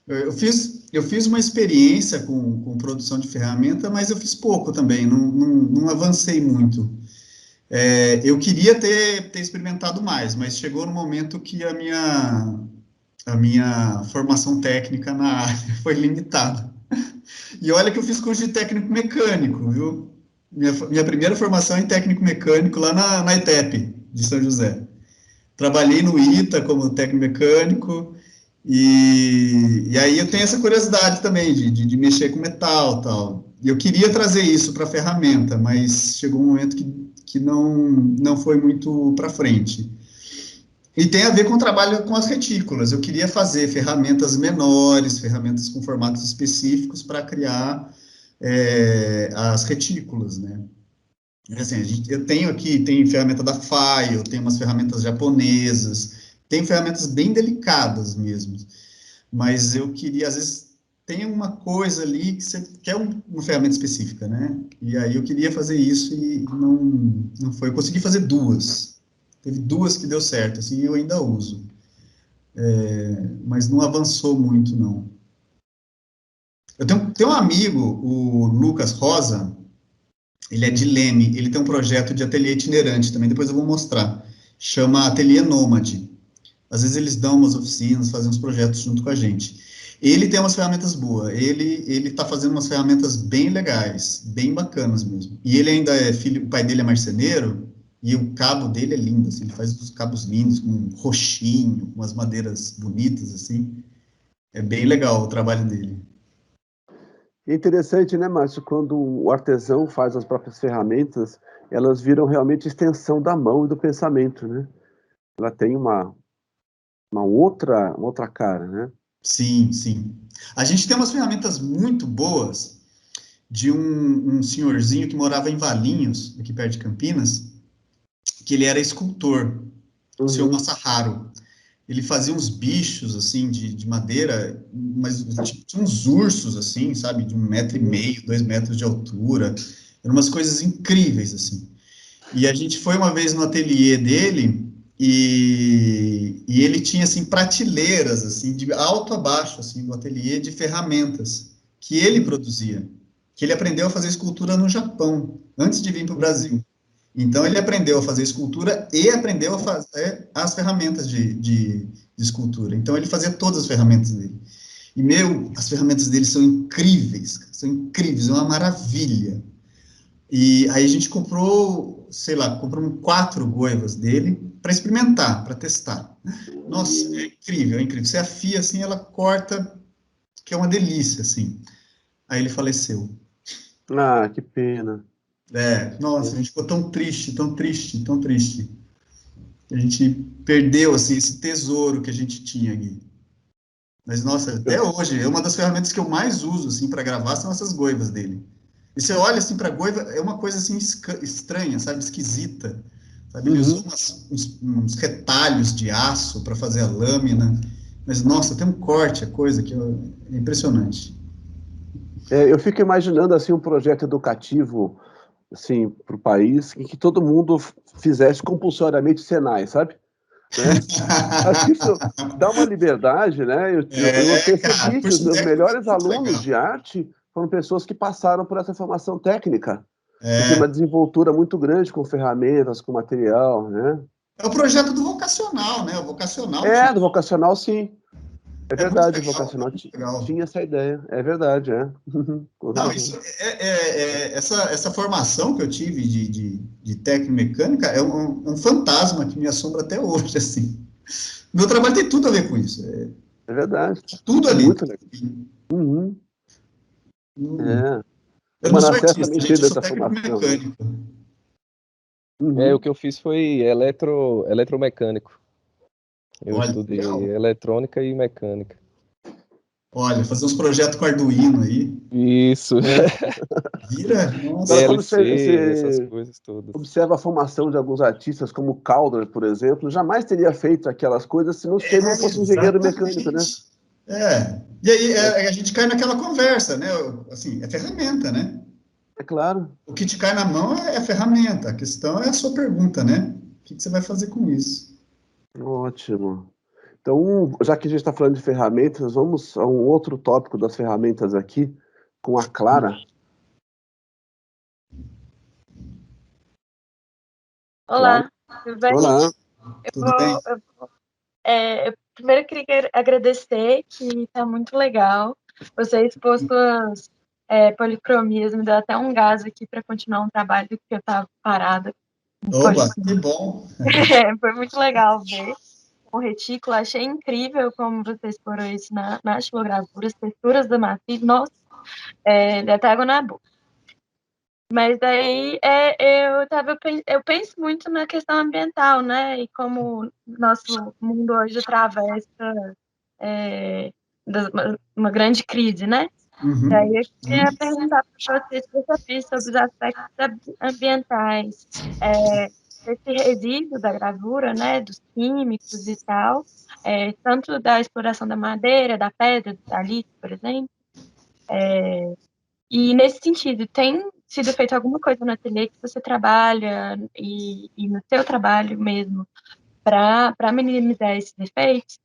Eu fiz uma experiência com produção de ferramenta, mas eu fiz pouco também, não avancei muito. Eu queria ter experimentado mais, mas chegou no momento que a minha formação técnica na área foi limitada. E olha que eu fiz curso de técnico mecânico, viu? Minha primeira formação em técnico mecânico lá na ITEP, de São José. Trabalhei no ITA como técnico mecânico, e aí eu tenho essa curiosidade também de mexer com metal e tal. E eu queria trazer isso para a ferramenta, mas chegou um momento que não foi muito para frente. E tem a ver com o trabalho com as retículas. Eu queria fazer ferramentas menores, ferramentas com formatos específicos para criar as retículas, né? Assim, eu tenho aqui, tem ferramenta da FAI, eu tenho umas ferramentas japonesas, tem ferramentas bem delicadas mesmo, mas eu queria, às vezes, tem uma coisa ali que você quer uma ferramenta específica, né? E aí eu queria fazer isso e não foi. Eu consegui fazer duas. Teve duas que deu certo, assim, eu ainda uso. Mas não avançou muito, não. Eu tenho um amigo, o Lucas Rosa, ele é de Leme, ele tem um projeto de ateliê itinerante também, depois eu vou mostrar. Chama Ateliê Nômade. Às vezes eles dão umas oficinas, fazem uns projetos junto com a gente. Ele tem umas ferramentas boas, ele está fazendo umas ferramentas bem legais, bem bacanas mesmo. E ele ainda é filho, o pai dele é marceneiro, e o cabo dele é lindo, assim, ele faz os cabos lindos, com um roxinho, com umas madeiras bonitas, assim. É bem legal o trabalho dele. É interessante, né, Márcio, quando o artesão faz as próprias ferramentas, elas viram realmente extensão da mão e do pensamento, né? Ela tem uma outra cara, né? Sim, sim. A gente tem umas ferramentas muito boas de um senhorzinho que morava em Valinhos, aqui perto de Campinas, que ele era escultor, o senhor Massaharo. Ele fazia uns bichos, assim, de madeira, mas tinha uns ursos, assim, sabe, de 1,5 metro, 2 metros de altura. Eram umas coisas incríveis, assim. E a gente foi uma vez no ateliê dele, e ele tinha, assim, prateleiras, assim, de alto a baixo, assim, do ateliê, de ferramentas que ele produzia. Que ele aprendeu a fazer escultura no Japão, antes de vir para o Brasil. Então, ele aprendeu a fazer escultura e aprendeu a fazer as ferramentas de escultura. Então, ele fazia todas as ferramentas dele. E, as ferramentas dele são incríveis, é uma maravilha. E aí a gente comprou, sei lá, compramos 4 goivas dele para experimentar, para testar. Nossa, é incrível, é incrível. Você afia assim, ela corta, que é uma delícia, assim. Aí ele faleceu. Ah, que pena. Nossa, a gente ficou tão triste, tão triste, tão triste. A gente perdeu, assim, esse tesouro que a gente tinha aqui. Mas, nossa, até hoje, é uma das ferramentas que eu mais uso, assim, para gravar, são essas goivas dele. E você olha, assim, para a goiva, é uma coisa, assim, estranha, sabe, esquisita. Sabe? Ele usou uns retalhos de aço para fazer a lâmina. Mas, nossa, tem um corte, a coisa que é impressionante. Eu fico imaginando, assim, um projeto educativo, assim, para o país, em que todo mundo fizesse compulsoriamente Senai, sabe? Né? Acho que isso dá uma liberdade, né? Eu percebi que os meus melhores alunos de arte foram pessoas que passaram por essa formação técnica. E tem uma desenvoltura muito grande com ferramentas, com material, né? É o projeto do vocacional, né? O vocacional. Do vocacional, sim. É verdade, o vocacional tinha essa ideia. É verdade, Não, isso essa formação que eu tive de técnica mecânica é um fantasma que me assombra até hoje, assim. Meu trabalho tem tudo a ver com isso. É verdade. Tudo É ali. muito legal. Uhum. É. Eu O não sou Manassés artista, também gente, teve eu sou essa técnico formação, né? mecânico. Uhum. O que eu fiz foi eletromecânico. Eu Olha, estudei legal. eletrônica e mecânica. Olha, fazer uns projetos com Arduino aí. Isso. Vira, Agora, nossa. quando PLC, essas você coisas todas. observa a formação de alguns artistas, como Calder, por exemplo, jamais teria feito aquelas coisas se ele não fosse um engenheiro mecânico, né? E aí a gente cai naquela conversa, né? Assim, é ferramenta, né? É claro. O que te cai na mão é a ferramenta. A questão é a sua pergunta, né? O que você vai fazer com isso? Ótimo. Então, já que a gente está falando de ferramentas, vamos a um outro tópico das ferramentas aqui, com a Clara. Olá, tudo bem? Olá. Tudo bem? Eu primeiro queria agradecer, que está muito legal. Você expôs suas policromias, me deu até um gás aqui para continuar um trabalho que eu estava parada. Oba, que bom! Foi muito legal ver o retículo, achei incrível como vocês foram isso na xilogravura, as texturas da matriz, nossa, deu até água na boca. Mas daí eu penso muito na questão ambiental, né? E como nosso mundo hoje atravessa uma grande crise, né? Uhum. Daí eu queria perguntar para você se você fez sobre os aspectos ambientais, esse resíduo da gravura, né? Dos químicos e tal, tanto da exploração da madeira, da pedra, do talito, por exemplo. E nesse sentido, tem sido feita alguma coisa no ateliê que você trabalha e no seu trabalho mesmo para minimizar esses efeitos?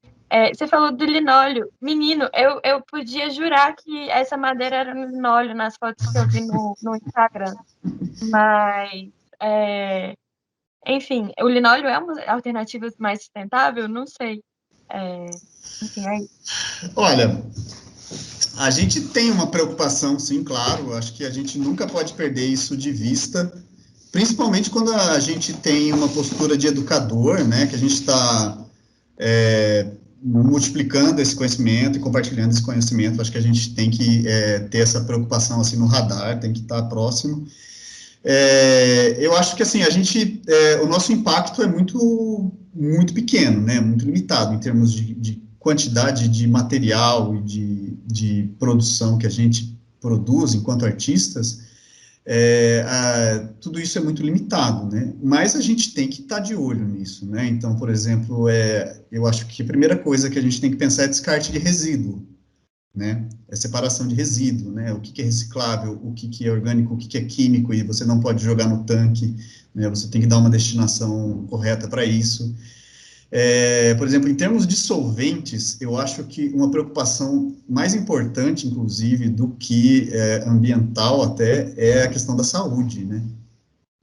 Você falou do linóleo. Menino, eu podia jurar que essa madeira era no linóleo nas fotos que eu vi no Instagram. Mas, enfim, o linóleo é uma alternativa mais sustentável? Não sei. Enfim, é isso. Olha, a gente tem uma preocupação, sim, claro. Acho que a gente nunca pode perder isso de vista, principalmente quando a gente tem uma postura de educador, né? Que a gente está multiplicando esse conhecimento e compartilhando esse conhecimento. Acho que a gente tem que ter essa preocupação assim no radar, tem que estar próximo. Eu acho que assim o nosso impacto é muito pequeno, né? Muito limitado em termos de quantidade de material e de produção que a gente produz enquanto artistas. Tudo isso é muito limitado, né? Mas a gente tem que estar de olho nisso, né? Então, por exemplo, eu acho que a primeira coisa que a gente tem que pensar é descarte de resíduo, né? É separação de resíduo, né? O que é reciclável, o que é orgânico, o que é químico, e você não pode jogar no tanque, né? Você tem que dar uma destinação correta para isso. Por exemplo, em termos de solventes, eu acho que uma preocupação mais importante, inclusive, do que ambiental até, é a questão da saúde, né?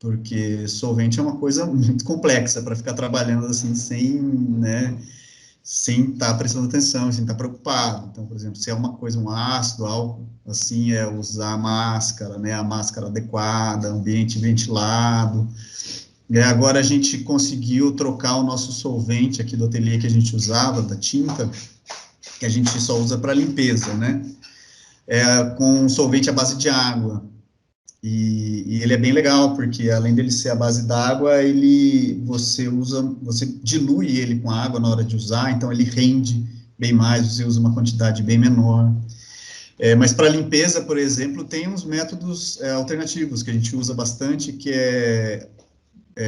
Porque solvente é uma coisa muito complexa para ficar trabalhando assim sem estar prestando atenção, sem estar preocupado. Então, por exemplo, se é uma coisa, um ácido, algo assim, usar a máscara, né? A máscara adequada, ambiente ventilado. Agora a gente conseguiu trocar o nosso solvente aqui do ateliê que a gente usava, da tinta, que a gente só usa para limpeza, né? Com um solvente à base de água. E ele é bem legal, porque além dele ser à base d'água, você dilui ele com água na hora de usar, então ele rende bem mais, você usa uma quantidade bem menor. Mas para limpeza, por exemplo, tem uns métodos alternativos que a gente usa bastante, que é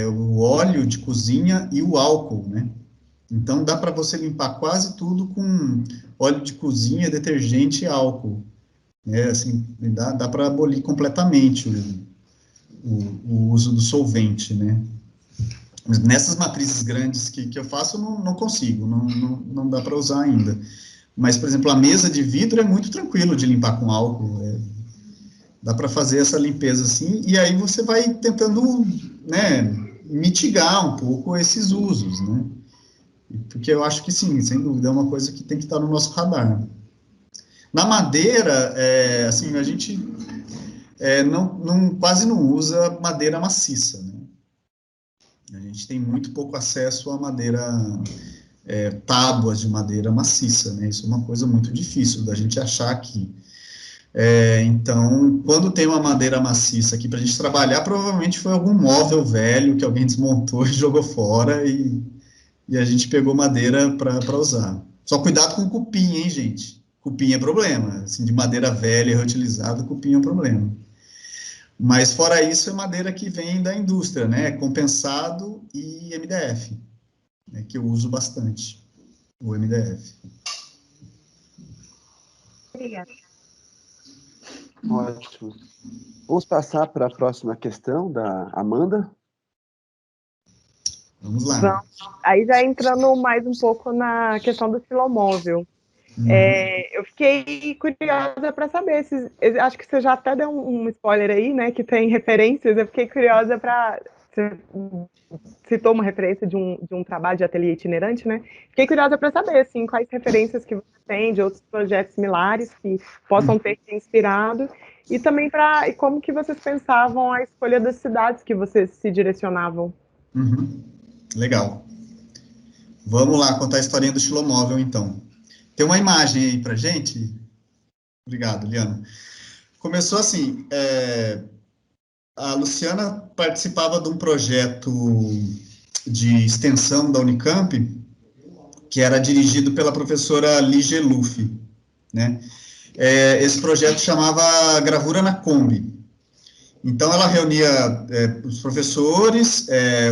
o óleo de cozinha e o álcool, né? Então, dá para você limpar quase tudo com óleo de cozinha, detergente e álcool. Assim, dá para abolir completamente o uso do solvente, né? Nessas matrizes grandes que eu faço, não consigo, não dá para usar ainda. Mas, por exemplo, a mesa de vidro é muito tranquilo de limpar com álcool. Dá para fazer essa limpeza assim, e aí você vai tentando, né, mitigar um pouco esses usos, né? Porque eu acho que sim, sem dúvida, é uma coisa que tem que estar no nosso radar. Na madeira, assim, a gente quase não usa madeira maciça, né? A gente tem muito pouco acesso à madeira tábuas de madeira maciça, né? Isso é uma coisa muito difícil da gente achar aqui. Então, quando tem uma madeira maciça aqui para a gente trabalhar, provavelmente foi algum móvel velho que alguém desmontou e jogou fora e a gente pegou madeira para usar. Só cuidado com cupim, hein, gente? Cupim é problema. Assim, de madeira velha e reutilizada, cupim é um problema. Mas, fora isso, é madeira que vem da indústria, né? Compensado e MDF, né? Que eu uso bastante, o MDF. Obrigada. Ótimo. Vamos passar para a próxima questão da Amanda. Vamos lá. Vamos. Aí já entrando mais um pouco na questão do filomóvel. Eu fiquei curiosa para saber, acho que você já até deu um spoiler aí, né, que tem referências, eu fiquei curiosa para... Você citou uma referência de um trabalho de ateliê itinerante, né? Fiquei curiosa para saber, assim, quais referências que você tem de outros projetos similares que possam ter te inspirado, e também e como que vocês pensavam a escolha das cidades que vocês se direcionavam. Legal. Vamos lá contar a historinha do xilomóvel, então. Tem uma imagem aí pra gente? Obrigado, Liana. Começou assim, a Luciana participava de um projeto de extensão da Unicamp, que era dirigido pela professora Lígia Luffy, né? Esse projeto chamava Gravura na Kombi. Então, ela reunia os professores,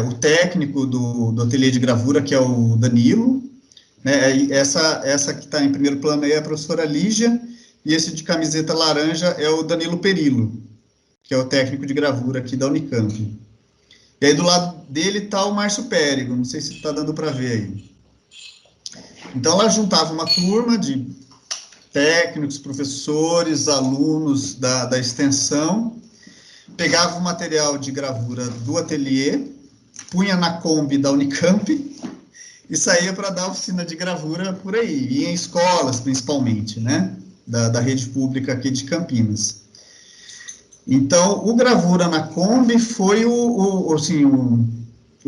o técnico do ateliê de gravura, que é o Danilo, né? Essa que está em primeiro plano aí é a professora Lígia, e esse de camiseta laranja é o Danilo Perillo, que é o técnico de gravura aqui da Unicamp. E aí, do lado dele está o Márcio Périgo, não sei se está dando para ver aí. Então, ela juntava uma turma de técnicos, professores, alunos da extensão, pegava o material de gravura do ateliê, punha na Kombi da Unicamp e saía para dar oficina de gravura por aí, e em escolas, principalmente, né, da rede pública aqui de Campinas. Então, o Gravura na Kombi foi o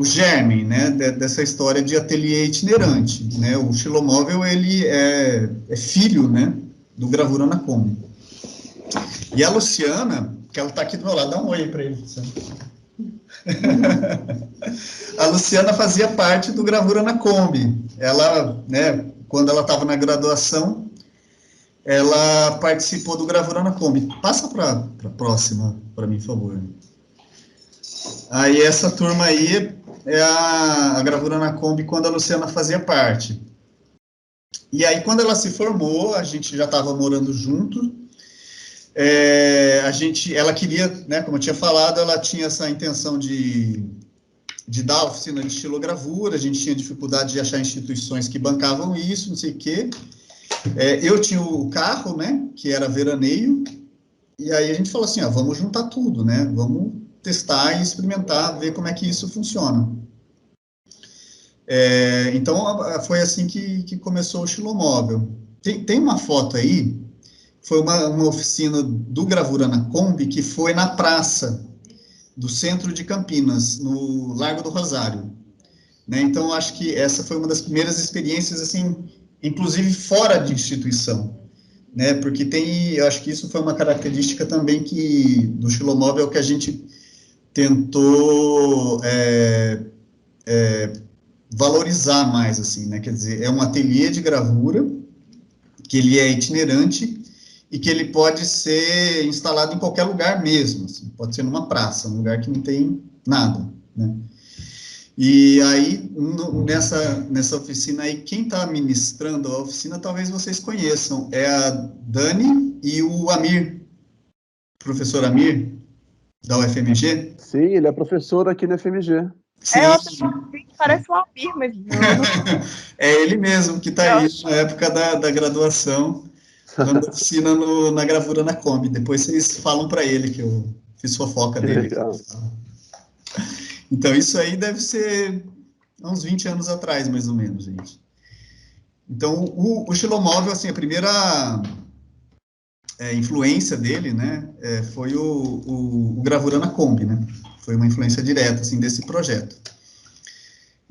germe, né, dessa história de ateliê itinerante, né? O xilomóvel, ele é filho, né, do Gravura na Kombi. E a Luciana, que ela está aqui do meu lado, dá um oi para ele, Luciana. A Luciana fazia parte do Gravura na Kombi. Ela, né, quando ela estava na graduação, ela participou do Gravura na Kombi. Passa para a próxima, para mim, por favor. Aí, essa turma aí é a Gravura na Kombi, quando a Luciana fazia parte. E aí, quando ela se formou, a gente já estava morando junto. Ela queria, né, como eu tinha falado, ela tinha essa intenção de dar oficina de estilogravura, a gente tinha dificuldade de achar instituições que bancavam isso, não sei o quê. Eu tinha o carro, né, que era veraneio, e aí a gente falou assim, vamos juntar tudo, né, vamos testar e experimentar, ver como é que isso funciona. Então, foi assim que começou o xilomóvel. Tem uma foto aí, foi uma oficina do Gravura na Kombi, que foi na praça do centro de Campinas, no Largo do Rosário, né? Então, acho que essa foi uma das primeiras experiências, assim, inclusive fora de instituição, né? Porque eu acho que isso foi uma característica também do xilomóvel que a gente tentou valorizar mais, assim, né? Quer dizer, é um ateliê de gravura, que ele é itinerante, e que ele pode ser instalado em qualquer lugar mesmo, assim, pode ser numa praça, um lugar que não tem nada, né? E aí, nessa oficina aí, quem está ministrando a oficina, talvez vocês conheçam, é a Dani e o Amir, professor Amir, da UFMG. Sim, ele é professor aqui na FMG. Sim. Parece um Amir, mas não. É ele mesmo que está aí, na época da graduação, dando oficina na Gravura na Kombi. Depois vocês falam para ele que eu fiz fofoca dele. Legal. Então, isso aí deve ser uns 20 anos atrás, mais ou menos, gente. Então, o xilomóvel, assim, a primeira influência dele, né, foi o Gravura na Kombi, né? Foi uma influência direta, assim, desse projeto.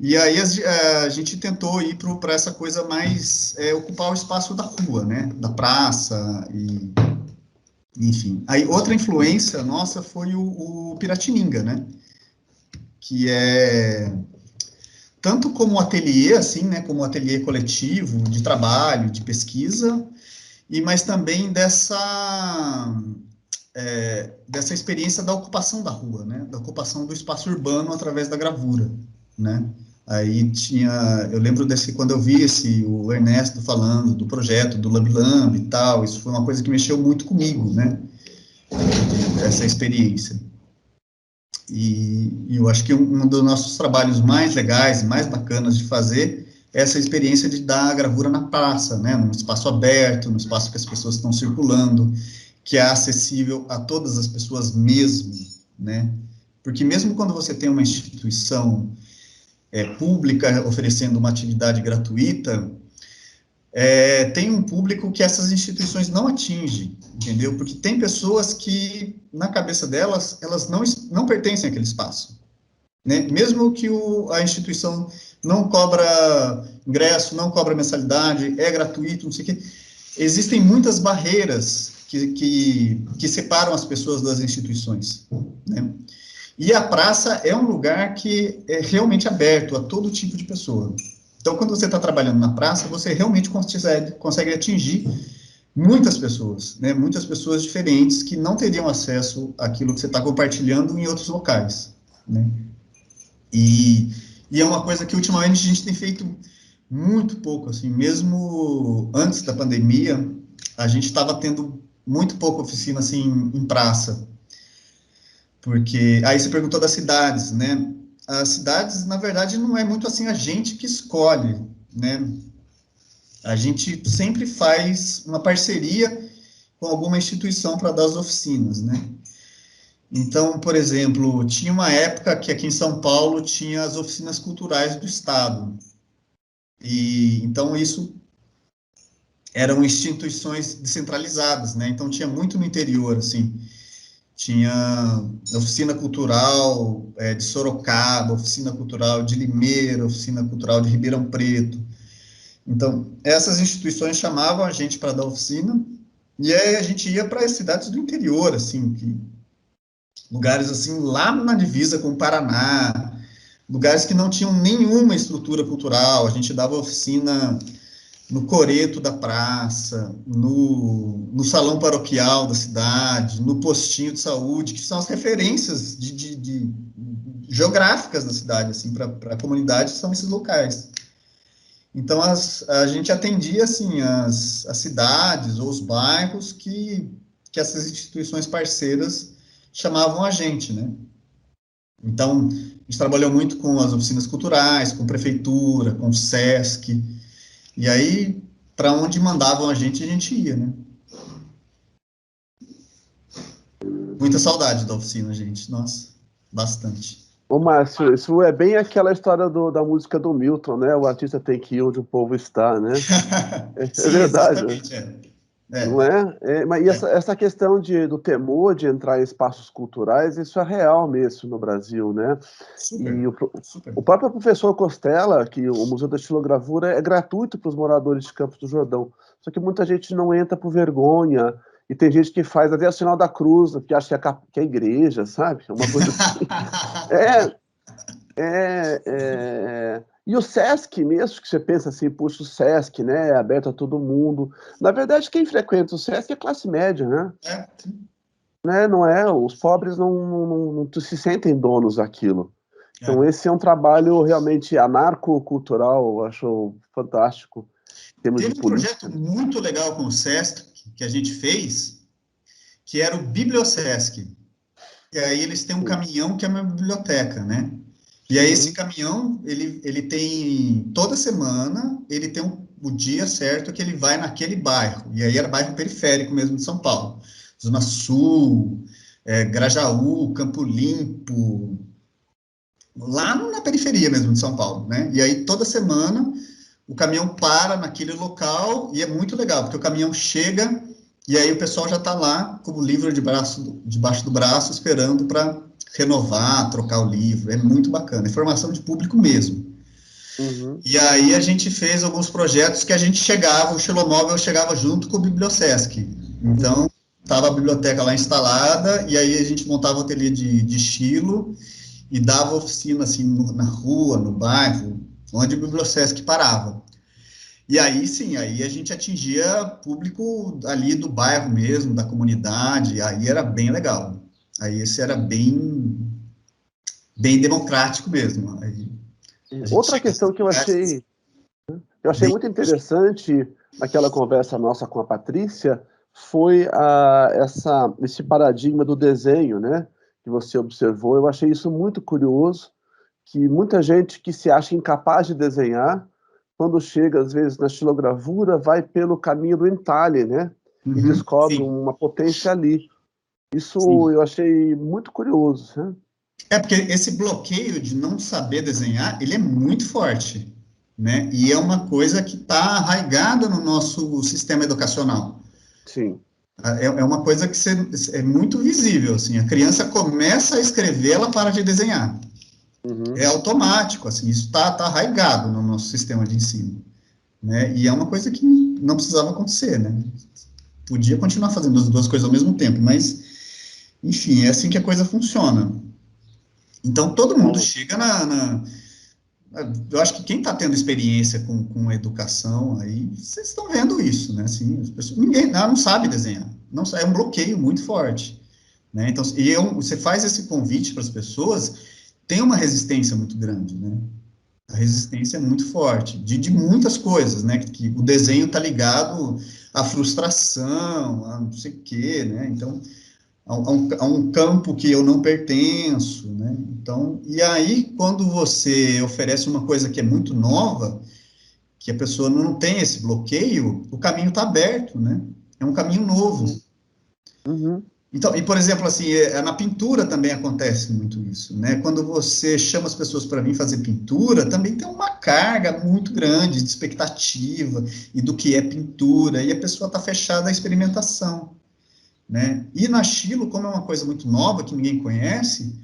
E aí a gente tentou ir para essa coisa mais, ocupar o espaço da rua, né, da praça, e, enfim. Aí outra influência nossa foi o Piratininga, né, que é tanto como ateliê, assim, né, como ateliê coletivo de trabalho, de pesquisa, mas também dessa experiência da ocupação da rua, né, da ocupação do espaço urbano através da gravura, né. Aí eu lembro quando eu vi o Ernesto falando do projeto do Lambi Lambi e tal, isso foi uma coisa que mexeu muito comigo, né, essa experiência. E eu acho que um dos nossos trabalhos mais legais e mais bacanas de fazer é essa experiência de dar a gravura na praça, né, num espaço aberto, num espaço que as pessoas estão circulando, que é acessível a todas as pessoas mesmo, né, porque mesmo quando você tem uma instituição pública oferecendo uma atividade gratuita, tem um público que essas instituições não atingem, entendeu? Porque tem pessoas que, na cabeça delas, elas não pertencem àquele espaço, né? Mesmo que a instituição não cobra ingresso, não cobra mensalidade, é gratuito, não sei o quê, existem muitas barreiras que separam as pessoas das instituições, né? E a praça é um lugar que é realmente aberto a todo tipo de pessoa. Então, quando você está trabalhando na praça, você realmente consegue atingir muitas pessoas, né? Muitas pessoas diferentes que não teriam acesso àquilo que você está compartilhando em outros locais, né? E é uma coisa que, ultimamente, a gente tem feito muito pouco, assim, mesmo antes da pandemia, a gente estava tendo muito pouca oficina, assim, em praça. Porque, aí você perguntou das cidades, né? As cidades, na verdade, não é muito assim a gente que escolhe, né? A gente sempre faz uma parceria com alguma instituição para dar as oficinas, né? Então, por exemplo, tinha uma época que aqui em São Paulo tinha as oficinas culturais do Estado. E, então, isso eram instituições descentralizadas, né? Então, tinha muito no interior, assim. Tinha oficina cultural de Sorocaba, oficina cultural de Limeira, oficina cultural de Ribeirão Preto. Então, essas instituições chamavam a gente para dar oficina, e aí a gente ia para as cidades do interior, assim, lugares assim, lá na divisa com o Paraná, lugares que não tinham nenhuma estrutura cultural. A gente dava oficina no coreto da praça, no salão paroquial da cidade, no postinho de saúde, que são as referências geográficas da cidade, assim, para a comunidade, são esses locais. Então, a gente atendia, assim, as cidades ou os bairros que essas instituições parceiras chamavam a gente, né? Então, a gente trabalhou muito com as oficinas culturais, com prefeitura, com o SESC, e aí, para onde mandavam a gente ia, né? Muita saudade da oficina, gente. Nossa, bastante. Ô, Márcio, isso é bem aquela história da música do Milton, né? O artista tem que ir onde o povo está, né? Sim, verdade. Exatamente, Não é? Mas essa questão do temor de entrar em espaços culturais, isso é real mesmo no Brasil, né? Super, e super. o próprio professor Costela, que o Museu da Estilogravura é gratuito para os moradores de Campos do Jordão, só que muita gente não entra por vergonha, e tem gente que faz até o sinal da cruz, que acha que é igreja, sabe? É uma coisa assim. E o SESC mesmo, que você pensa assim, puxa, o SESC, né, é aberto a todo mundo. Na verdade, quem frequenta o SESC é classe média, né? Né? Não é? Os pobres não se sentem donos daquilo. Então, esse é um trabalho realmente anarcocultural, eu acho fantástico. Teve um projeto muito legal com o SESC, que a gente fez, que era o Bibliosesc. E aí eles têm um caminhão que é uma biblioteca, né? E aí esse caminhão, ele tem, toda semana, ele tem o dia certo que ele vai naquele bairro. E aí era bairro periférico mesmo de São Paulo. Zona Sul, Grajaú, Campo Limpo, lá na periferia mesmo de São Paulo, né? E aí toda semana o caminhão para naquele local e é muito legal, porque o caminhão chega e aí o pessoal já está lá com o livro debaixo do braço, esperando para renovar, trocar o livro. É muito bacana, é formação de público mesmo. Uhum. E aí a gente fez alguns projetos que a gente chegava, o Xilomóvel chegava junto com o Bibliosesc. Então, estava a biblioteca lá instalada, e aí a gente montava o ateliê de estilo e dava oficina, assim, na rua, no bairro, onde o Bibliosesc parava. E aí, sim, aí a gente atingia público ali do bairro mesmo, da comunidade, aí era bem legal. Aí esse era bem democrático mesmo. Aí a gente Outra chegava questão que eu achei bem... muito interessante naquela conversa nossa com a Patrícia foi esse paradigma do desenho, né? Que você observou. Eu achei isso muito curioso, que muita gente que se acha incapaz de desenhar, quando chega, às vezes, na estilogravura, vai pelo caminho do entalhe, né? E descobre sim. uma potência ali. Isso Sim. eu achei muito curioso, né? Porque esse bloqueio de não saber desenhar, ele é muito forte, né? E é uma coisa que está arraigada no nosso sistema educacional. Sim. É uma coisa que é muito visível, assim. A criança começa a escrever, ela para de desenhar. Uhum. É automático, assim. Isso está arraigado no nosso sistema de ensino, né? E é uma coisa que não precisava acontecer, né? Podia continuar fazendo as duas coisas ao mesmo tempo, mas, enfim, é assim que a coisa funciona. Então, todo mundo chega eu acho que quem está tendo experiência com a educação, aí, vocês estão vendo isso, né? Assim, as pessoas, ninguém não sabe desenhar. Não, é um bloqueio muito forte, né? Então, você faz esse convite para as pessoas, tem uma resistência muito grande, né? A resistência é muito forte, de muitas coisas, né? Que o desenho está ligado à frustração, a não sei o quê, né? Então, a um campo que eu não pertenço, né? Então, e aí, quando você oferece uma coisa que é muito nova, que a pessoa não tem esse bloqueio, o caminho está aberto, né? É um caminho novo. Uhum. Então, e por exemplo, assim, na pintura também acontece muito isso, né? Quando você chama as pessoas para vir fazer pintura, também tem uma carga muito grande de expectativa e do que é pintura, e a pessoa está fechada à experimentação, né? E na Estilo, como é uma coisa muito nova, que ninguém conhece,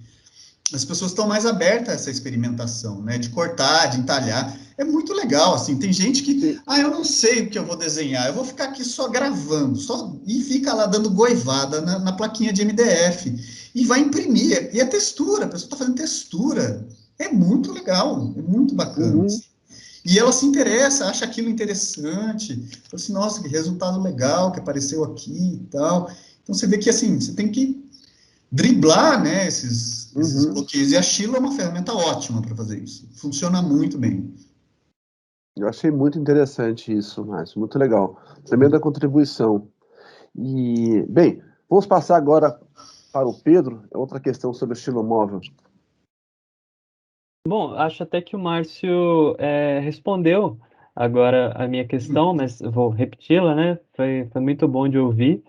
as pessoas estão mais abertas a essa experimentação, né? De cortar, de entalhar. É muito legal, assim. Tem gente que, eu não sei o que eu vou desenhar, eu vou ficar aqui só gravando, e fica lá dando goivada na plaquinha de MDF. E vai imprimir. E é textura, a pessoa está fazendo textura. É muito legal, é muito bacana. Uhum. Assim. E ela se interessa, acha aquilo interessante. Fala assim, nossa, que resultado legal que apareceu aqui e tal. Então, você vê que, assim, você tem que driblar, né, esses bloqueios. E a Estilo é uma ferramenta ótima para fazer isso. Funciona muito bem. Eu achei muito interessante isso, Márcio. Muito legal. Tremenda contribuição. E, bem, vamos passar agora para o Pedro. É outra questão sobre o estilo móvel. Bom, acho até que o Márcio respondeu agora a minha questão, mas eu vou repeti-la, né? Foi muito bom de ouvir.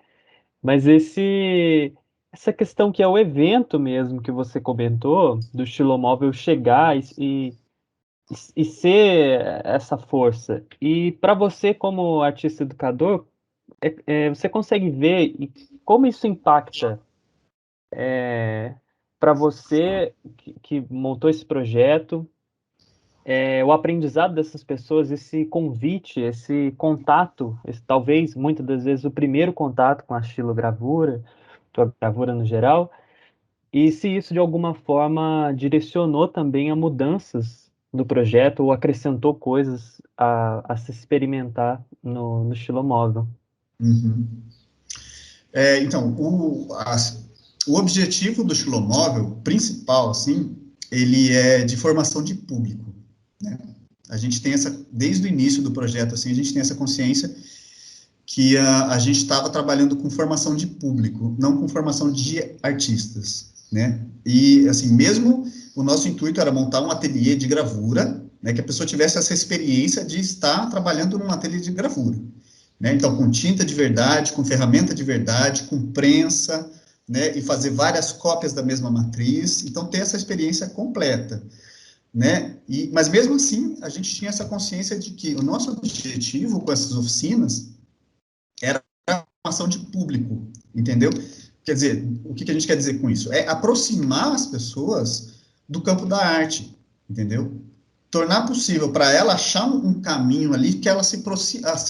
Mas essa questão que é o evento mesmo que você comentou, do Estilomóvel chegar e ser essa força. E para você, como artista educador, você consegue ver como isso impacta para você que montou esse projeto, o aprendizado dessas pessoas, esse convite, esse contato, talvez, muitas das vezes, o primeiro contato com a estilogravura, com a gravura no geral, e se isso, de alguma forma, direcionou também a mudanças do projeto ou acrescentou coisas a se experimentar no estilomóvel. Uhum. Então, o objetivo do Estilomóvel principal, assim, ele é de formação de público, né? A gente tem desde o início do projeto, assim, a gente tem essa consciência que a gente estava trabalhando com formação de público, não com formação de artistas, né? E, assim, mesmo o nosso intuito era montar um ateliê de gravura, né, que a pessoa tivesse essa experiência de estar trabalhando num ateliê de gravura, né? Então, com tinta de verdade, com ferramenta de verdade, com prensa, né, e fazer várias cópias da mesma matriz, então ter essa experiência completa, né? Mas mesmo assim, a gente tinha essa consciência de que o nosso objetivo com essas oficinas era a formação de público, entendeu? Quer dizer, o que a gente quer dizer com isso? É aproximar as pessoas do campo da arte, entendeu? tornar possível para ela achar um caminho ali que ela se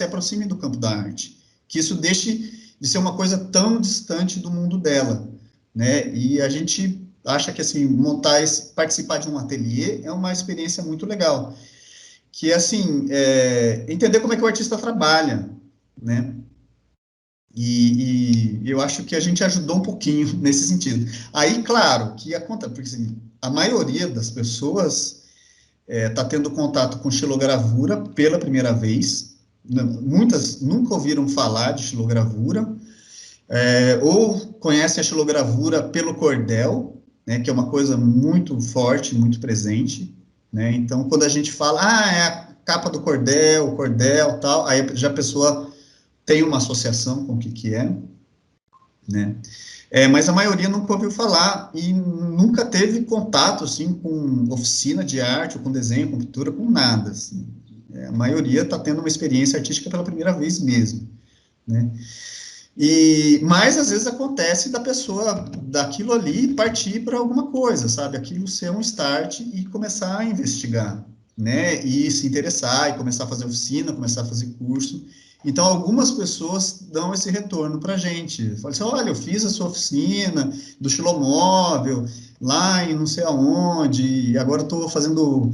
aproxime do campo da arte, que isso deixe de ser uma coisa tão distante do mundo dela, né? E a gente acha que, assim, participar de um ateliê é uma experiência muito legal, que é, assim, entender como é que o artista trabalha, né? E eu acho que a gente ajudou um pouquinho nesse sentido. Aí, claro, que acontece, porque assim, a maioria das pessoas está tendo contato com xilogravura pela primeira vez, muitas nunca ouviram falar de xilogravura, ou conhecem a xilogravura pelo cordel, né, que é uma coisa muito forte, muito presente, né? Então, quando a gente fala, é a capa do cordel, tal, aí já a pessoa tem uma associação com o que é, né? Mas a maioria nunca ouviu falar e nunca teve contato, assim, com oficina de arte, ou com desenho, com pintura, com nada, assim. A maioria está tendo uma experiência artística pela primeira vez mesmo, né? Mas, às vezes, acontece da pessoa, daquilo ali, partir para alguma coisa, sabe? Aquilo ser um start e começar a investigar, né? E se interessar, e começar a fazer oficina, começar a fazer curso. Então, algumas pessoas dão esse retorno para a gente. Falam assim, olha, eu fiz a sua oficina do xilomóvel, lá em não sei aonde, e agora estou fazendo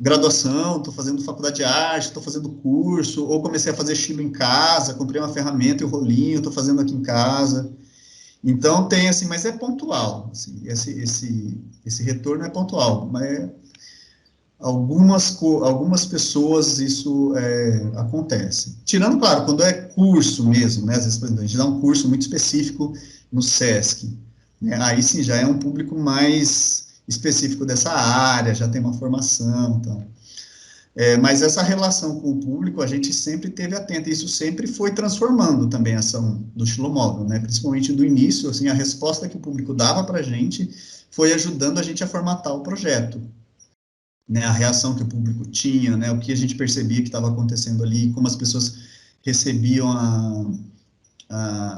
graduação, estou fazendo faculdade de arte, estou fazendo curso, ou comecei a fazer xilo em casa, comprei uma ferramenta e um rolinho, estou fazendo aqui em casa. Então, tem assim, mas é pontual. Assim, esse retorno é pontual, mas algumas pessoas isso acontece. Tirando, claro, quando é curso mesmo, né? Às vezes, por exemplo, a gente dá um curso muito específico no SESC, né? Aí sim, já é um público mais específico dessa área, já tem uma formação, então. Mas essa relação com o público, a gente sempre teve atento, e isso sempre foi transformando também a ação do xilomóvel, né? Principalmente do início, assim, a resposta que o público dava para a gente foi ajudando a gente a formatar o projeto, né, a reação que o público tinha, né, o que a gente percebia que estava acontecendo ali, como as pessoas recebiam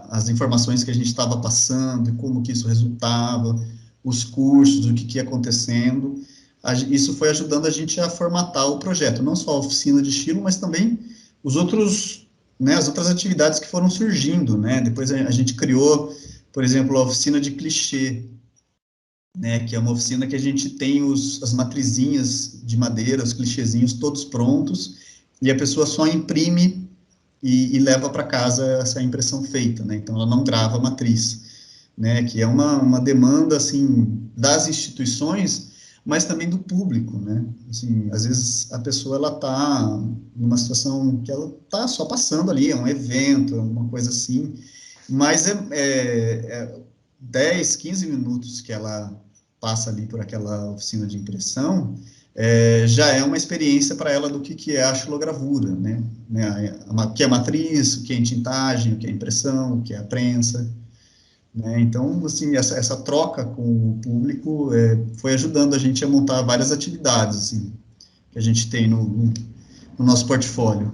as informações que a gente estava passando, e como que isso resultava, os cursos, o que ia acontecendo. Isso foi ajudando a gente a formatar o projeto, não só a oficina de estilo, mas também os outros, né, as outras atividades que foram surgindo, né, depois a gente criou, por exemplo, a oficina de clichê, né, que é uma oficina que a gente tem as matrizinhas de madeira, os clichêzinhos todos prontos, e a pessoa só imprime e leva para casa essa impressão feita, né, então ela não grava a matriz, né, que é uma demanda, assim, das instituições, mas também do público, né, assim, às vezes a pessoa, ela está numa situação que ela está só passando ali, é um evento, é uma coisa assim, mas 10, 15 minutos que ela passa ali por aquela oficina de impressão, já é uma experiência para ela do que é a xilogravura, né? O que é a matriz, o que é a entintagem, o que é a impressão, o que é a prensa, né? Então, assim, essa troca com o público foi ajudando a gente a montar várias atividades, assim, que a gente tem no nosso portfólio.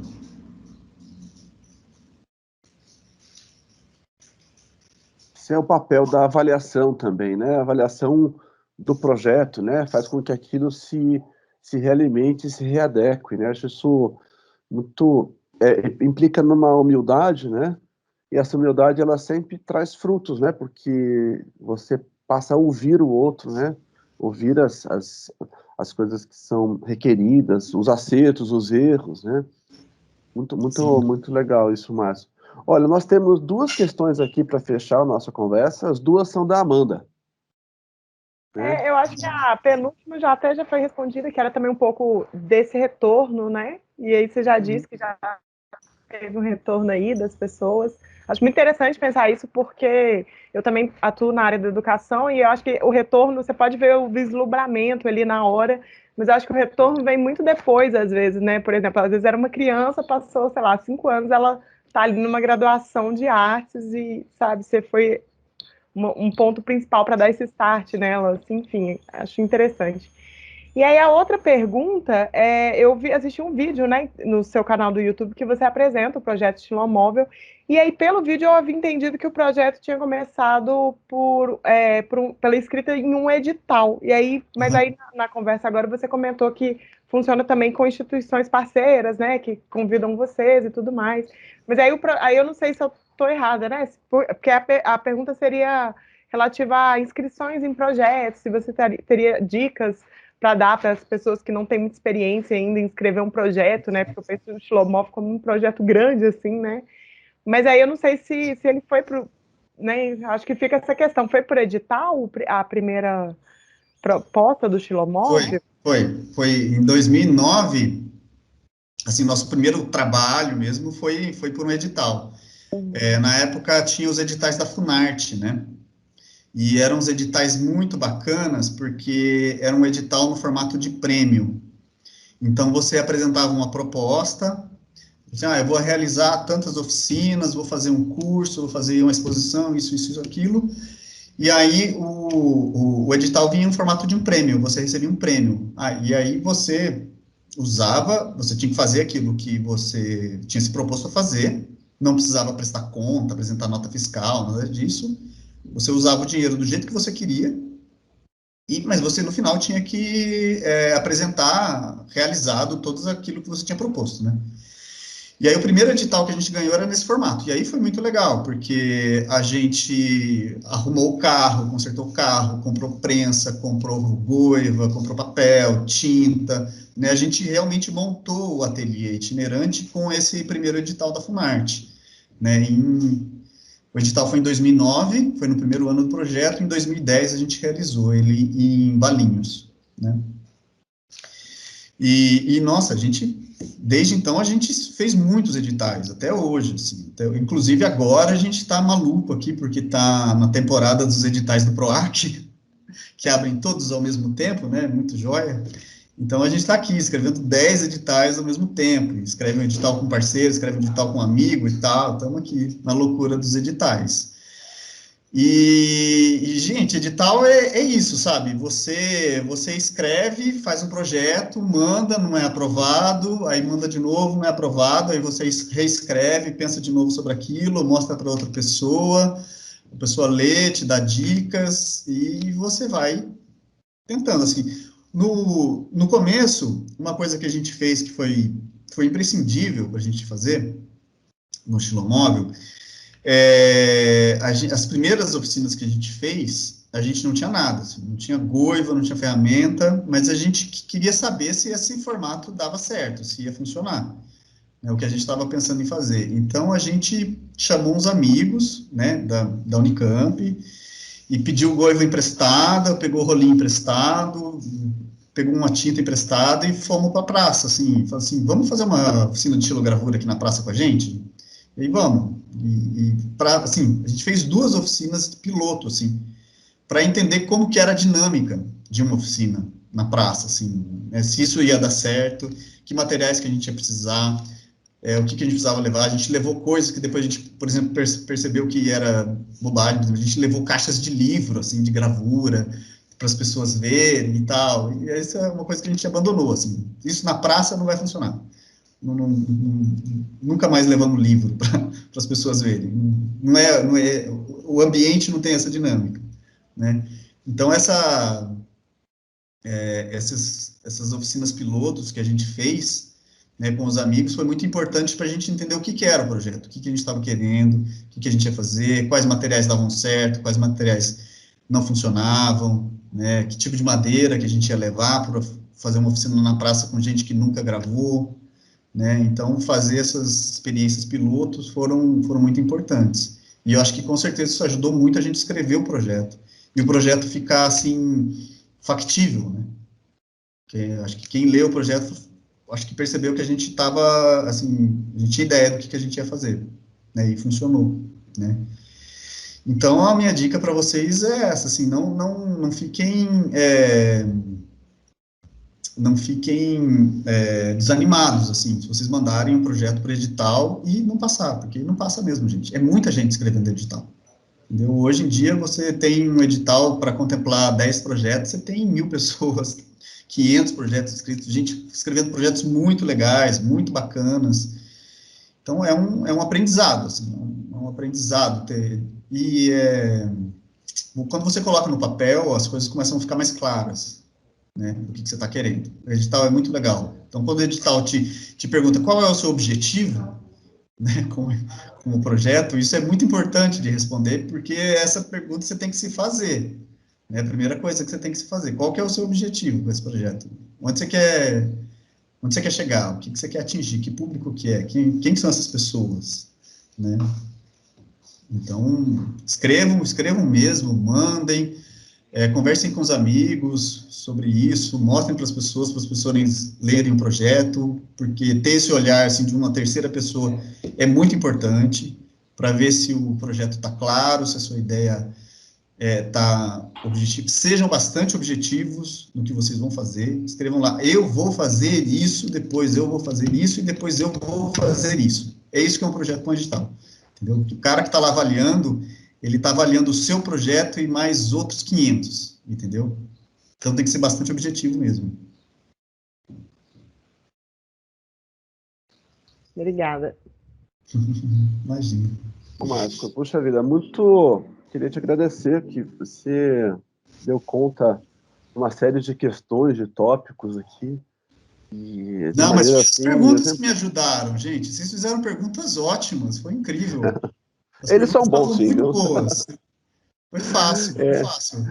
Esse é o papel da avaliação também, né? A avaliação do projeto, né? Faz com que aquilo se realimente, se readeque, né? Acho isso muito... implica numa humildade, né? E essa humildade, ela sempre traz frutos, né? Porque você passa a ouvir o outro, né? Ouvir as coisas que são requeridas, os acertos, os erros, né? Muito legal isso, Márcio. Olha, nós temos duas questões aqui para fechar a nossa conversa. As duas são da Amanda. Né? Eu acho que a penúltima já foi respondida, que era também um pouco desse retorno, né? E aí você já disse que já teve um retorno aí das pessoas. Acho muito interessante pensar isso, porque eu também atuo na área da educação e eu acho que o retorno, você pode ver o vislumbramento ali na hora, mas eu acho que o retorno vem muito depois, às vezes, né? Por exemplo, às vezes era uma criança, passou, sei lá, 5 anos, ela está ali numa graduação de artes e, sabe, você foi um ponto principal para dar esse start nela, assim, enfim, acho interessante. E aí a outra pergunta eu assisti um vídeo, né, no seu canal do YouTube que você apresenta o projeto Xilomóvel, E aí, pelo vídeo, eu havia entendido que o projeto tinha começado pela escrita em um edital. E aí, mas aí na conversa agora você comentou que funciona também com instituições parceiras, né, que convidam vocês e tudo mais. Mas aí eu não sei se eu estou errada, né? Porque a pergunta seria relativa a inscrições em projetos, se você teria dicas para dar para as pessoas que não têm muita experiência ainda em escrever um projeto, né? Porque eu penso no Shilomov como um projeto grande, assim, né? Mas aí eu não sei se ele foi para, né? Acho que fica essa questão. Foi por edital a primeira proposta do Shilomov? Foi em 2009, assim, nosso primeiro trabalho mesmo foi por um edital. Na época tinha os editais da Funarte, né? E eram os editais muito bacanas, porque era um edital no formato de prêmio. Então, você apresentava uma proposta, assim, eu vou realizar tantas oficinas, vou fazer um curso, vou fazer uma exposição, isso, aquilo, e aí o edital vinha no formato de um prêmio, você recebia um prêmio, e aí você você tinha que fazer aquilo que você tinha se proposto a fazer, não precisava prestar conta, apresentar nota fiscal, nada disso, você usava o dinheiro do jeito que você queria, mas você no final tinha que apresentar, realizado, tudo aquilo que você tinha proposto, né? E aí o primeiro edital que a gente ganhou era nesse formato, e aí foi muito legal, porque a gente arrumou o carro, consertou o carro, comprou prensa, comprou goiva, comprou papel, tinta, né? A gente realmente montou o ateliê itinerante com esse primeiro edital da Funarte, né? O edital foi em 2009, foi no primeiro ano do projeto, em 2010 a gente realizou ele em Valinhos, né? Nossa, desde então, a gente fez muitos editais, até hoje, assim, inclusive agora a gente está maluco aqui, porque está na temporada dos editais do PROAC, que abrem todos ao mesmo tempo, né, muito joia. Então, a gente está aqui, escrevendo 10 editais ao mesmo tempo, escreve um edital com parceiro, escreve um edital com amigo e tal, estamos aqui na loucura dos editais. Gente, edital é isso, sabe? Você escreve, faz um projeto, manda, não é aprovado, aí manda de novo, não é aprovado, aí você reescreve, pensa de novo sobre aquilo, mostra para outra pessoa, a pessoa lê, te dá dicas, e você vai tentando, assim. No começo, uma coisa que a gente fez que foi imprescindível para a gente fazer no Shilomóvel, as primeiras oficinas que a gente fez, a gente não tinha nada, assim, não tinha goiva, não tinha ferramenta, mas a gente queria saber se esse formato dava certo, se ia funcionar, né, o que a gente estava pensando em fazer. Então, a gente chamou uns amigos, né, da Unicamp, e pediu goiva emprestada, pegou rolinho emprestado, pegou uma tinta emprestada e fomos para a praça, assim, falou assim, vamos fazer uma oficina de xilogravura aqui na praça com a gente? E aí vamos. Assim, a gente fez 2 oficinas piloto, assim, para entender como que era a dinâmica de uma oficina na praça, assim, né, se isso ia dar certo, que materiais que a gente ia precisar, o que a gente precisava levar. A gente levou coisas que depois a gente, por exemplo, percebeu que era bobagem. A gente levou caixas de livro, assim, de gravura, para as pessoas verem e tal. E isso é uma coisa que a gente abandonou, assim. Isso na praça não vai funcionar. Nunca mais levando livro para as pessoas verem. O ambiente não tem essa dinâmica, né? Então, essas oficinas pilotos que a gente fez, né, com os amigos, foi muito importante para a gente entender o que era o projeto, o que a gente estava querendo, o que a gente ia fazer, quais materiais davam certo, quais materiais não funcionavam, né, que tipo de madeira que a gente ia levar para fazer uma oficina na praça com gente que nunca gravou, né? Então, fazer essas experiências pilotos foram muito importantes. E eu acho que, com certeza, isso ajudou muito a gente escrever o projeto. E o projeto ficar, assim, factível, né? Porque acho que quem lê o projeto, acho que percebeu que a gente estava, assim, a gente tinha ideia do que a gente ia fazer, né? E funcionou, né? Então, a minha dica para vocês é essa, assim, não fiquem... não fiquem desanimados, assim, se vocês mandarem um projeto para edital e não passar, porque não passa mesmo, gente. É muita gente escrevendo edital, entendeu? Hoje em dia, você tem um edital para contemplar 10 projetos, você tem 1.000 pessoas, 500 projetos escritos, gente escrevendo projetos muito legais, muito bacanas. Então, é um aprendizado, assim, aprendizado. Quando você coloca no papel, as coisas começam a ficar mais claras, né, do que você está querendo. O edital é muito legal. Então, quando o edital te pergunta qual é o seu objetivo, né, com o projeto, isso é muito importante de responder, porque essa pergunta você tem que se fazer. É a primeira coisa que você tem que se fazer. Qual que é o seu objetivo com esse projeto? Onde você quer chegar? O que você quer atingir? Que público que é? Quem são essas pessoas? Né? Então, escrevam mesmo, mandem, conversem com os amigos sobre isso, mostrem para as pessoas lerem o projeto, porque ter esse olhar assim, de uma terceira pessoa é muito importante para ver se o projeto está claro, se a sua ideia está objetiva. Sejam bastante objetivos no que vocês vão fazer. Escrevam lá, eu vou fazer isso, depois eu vou fazer isso, e depois eu vou fazer isso. É isso que é um projeto com edital. Entendeu? O cara que está lá avaliando, ele está avaliando o seu projeto e mais outros 500, entendeu? Então tem que ser bastante objetivo mesmo. Obrigada. Imagina. Márcio, puxa vida, queria te agradecer que você deu conta de uma série de questões, de tópicos aqui. Não, mas as perguntas que me ajudaram, gente. Vocês fizeram perguntas ótimas, foi incrível. Eles são bons, sim. Muito boas. Foi fácil, foi fácil.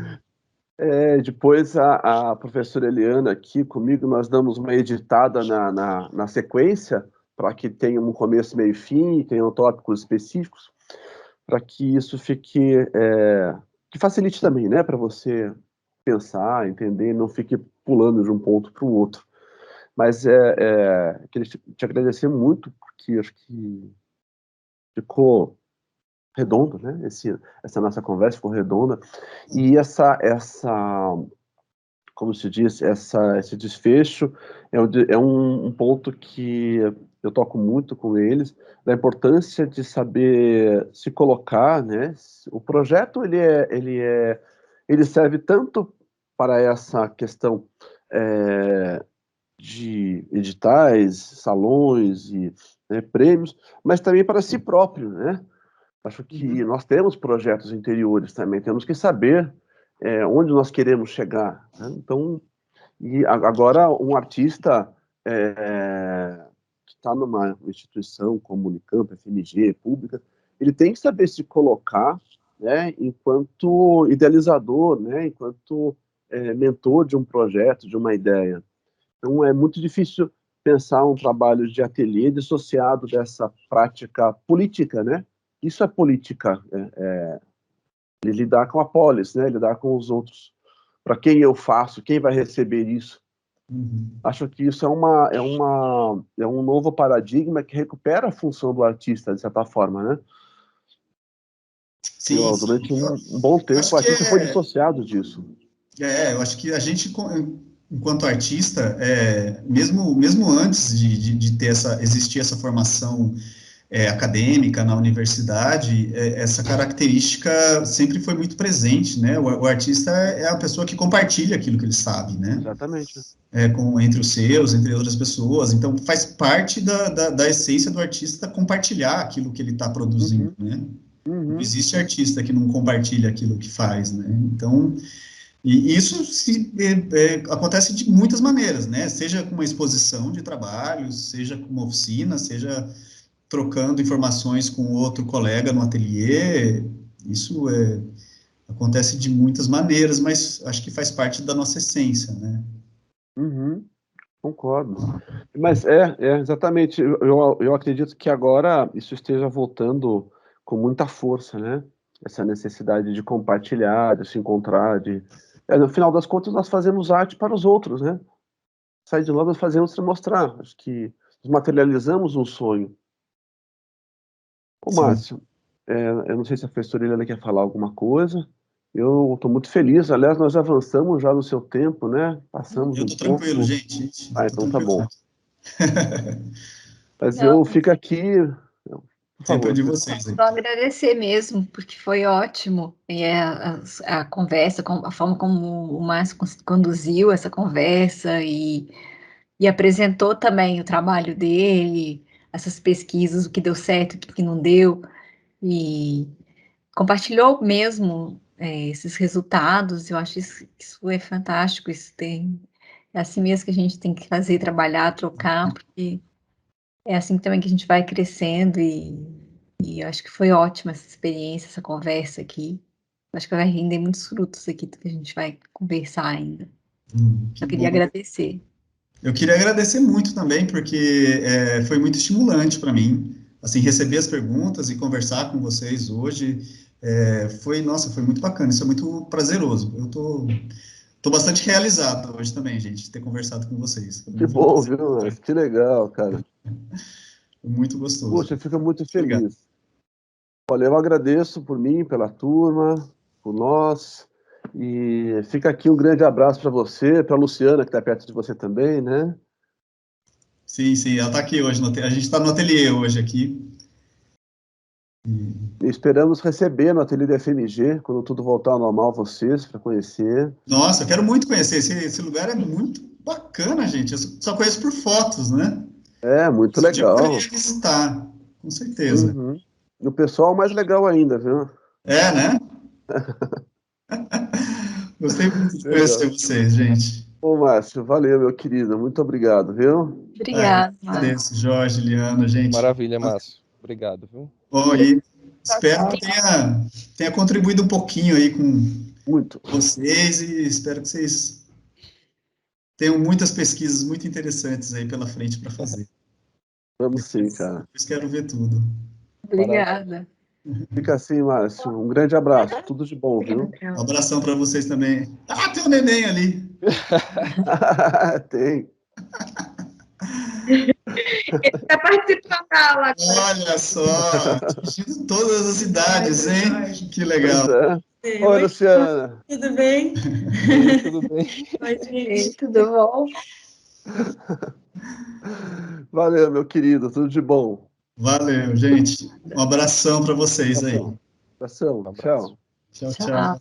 Depois a professora Eliana aqui comigo, nós damos uma editada na sequência, para que tenha um começo, meio e fim, e tenham tópicos específicos, para que isso fique, que facilite também, né, para você pensar, entender, não fique pulando de um ponto para o outro. Mas queria te agradecer muito, porque acho que ficou redondo, né? Essa nossa conversa ficou redonda. E como se diz, esse desfecho é um ponto que eu toco muito com eles, da importância de saber se colocar, né? O projeto, ele serve tanto para essa questão de editais, salões e, né, prêmios, mas também para si próprio, né? Acho que nós temos projetos interiores também, temos que saber onde nós queremos chegar, né? Então, e agora um artista que está numa instituição como Unicamp, FMG, pública, ele tem que saber se colocar, né, enquanto idealizador, né, enquanto mentor de um projeto, de uma ideia. Então, é muito difícil pensar um trabalho de ateliê dissociado dessa prática política, né? Isso é política, lidar com a polis, né? Lidar com os outros. Para quem eu faço, quem vai receber isso? Acho que isso é um novo paradigma que recupera a função do artista, de certa forma, né? Sim, durante um bom tempo, o artista foi dissociado disso. Eu acho que a gente, enquanto artista, mesmo antes de existir essa formação acadêmica na universidade, essa característica sempre foi muito presente, né? O artista é a pessoa que compartilha aquilo que ele sabe, né? Exatamente. Entre os seus, entre outras pessoas. Então, faz parte da essência do artista compartilhar aquilo que ele está produzindo, né? Não existe artista que não compartilha aquilo que faz, né? Então, e isso acontece de muitas maneiras, né? Seja com uma exposição de trabalhos, seja com uma oficina, seja trocando informações com outro colega no ateliê. Isso acontece de muitas maneiras, mas acho que faz parte da nossa essência, né? Concordo. Mas exatamente. Eu acredito que agora isso esteja voltando com muita força, né? Essa necessidade de compartilhar, de se encontrar, no final das contas, nós fazemos arte para os outros, né? Sair de lá, nós fazemos para mostrar. Acho que nós materializamos um sonho. Ô, Márcio, eu não sei se a professora Helena quer falar alguma coisa. Eu estou muito feliz. Aliás, nós avançamos já no seu tempo, né? Passamos eu estou tranquilo, gente. Então tá bom. Mas eu fico aqui... Sempre de vocês. Só agradecer mesmo, porque foi ótimo. E a conversa, a forma como o Márcio conduziu essa conversa e apresentou também o trabalho dele, essas pesquisas, o que deu certo, o que não deu. e compartilhou mesmo esses resultados. Eu acho isso é fantástico, é assim mesmo que a gente tem que fazer, trabalhar, trocar, porque é assim também que a gente vai crescendo e eu acho que foi ótima essa experiência, essa conversa aqui. Eu acho que vai render muitos frutos aqui do que a gente vai conversar ainda. Que Eu queria bom. agradecer. Eu queria agradecer muito também, porque foi muito estimulante para mim, assim, receber as perguntas e conversar com vocês hoje. Nossa, foi muito bacana, isso é muito prazeroso. Eu tô bastante realizado hoje também, gente, de ter conversado com vocês. Que bom, viu, Márcio? Que legal, cara. Muito gostoso. Poxa, eu fico muito Obrigado. feliz. Olha, eu agradeço por mim, pela turma, por nós, e fica aqui um grande abraço para você, para a Luciana, que está perto de você também, né? Sim, ela está aqui hoje, a gente está no ateliê hoje aqui. E esperamos receber no ateliê da FMG, quando tudo voltar ao normal, vocês, para conhecer. Nossa, eu quero muito conhecer, esse lugar é muito bacana, gente, eu só conheço por fotos, né? É, muito legal. Eu queria visitar, com certeza. Uhum. E o pessoal mais legal ainda, viu? Né? Gostei muito de conhecer vocês, gente. Ô, Márcio, valeu, meu querido. Muito obrigado, viu? Obrigada, Agradeço, Jorge, Liana, gente. Maravilha, Márcio. Obrigado, viu? Bom, e espero que tenha contribuído um pouquinho aí com vocês e espero que vocês tenham muitas pesquisas muito interessantes aí pela frente para fazer. Vamos sim, cara. Depois quero ver tudo. Obrigada. Fica assim, Márcio. Um grande abraço. Tudo de bom, viu? Um abração para vocês também. Ah, tem um neném ali. Tem. Ele está participando da aula. Olha só, atingindo todas as idades, hein? Que legal. Oi, Luciana. Tudo bem? Tudo bem? Oi, gente. Tudo bom? Valeu, meu querido. Tudo de bom. Valeu, gente. Um abração para vocês aí. Abração. Tchau. Tchau.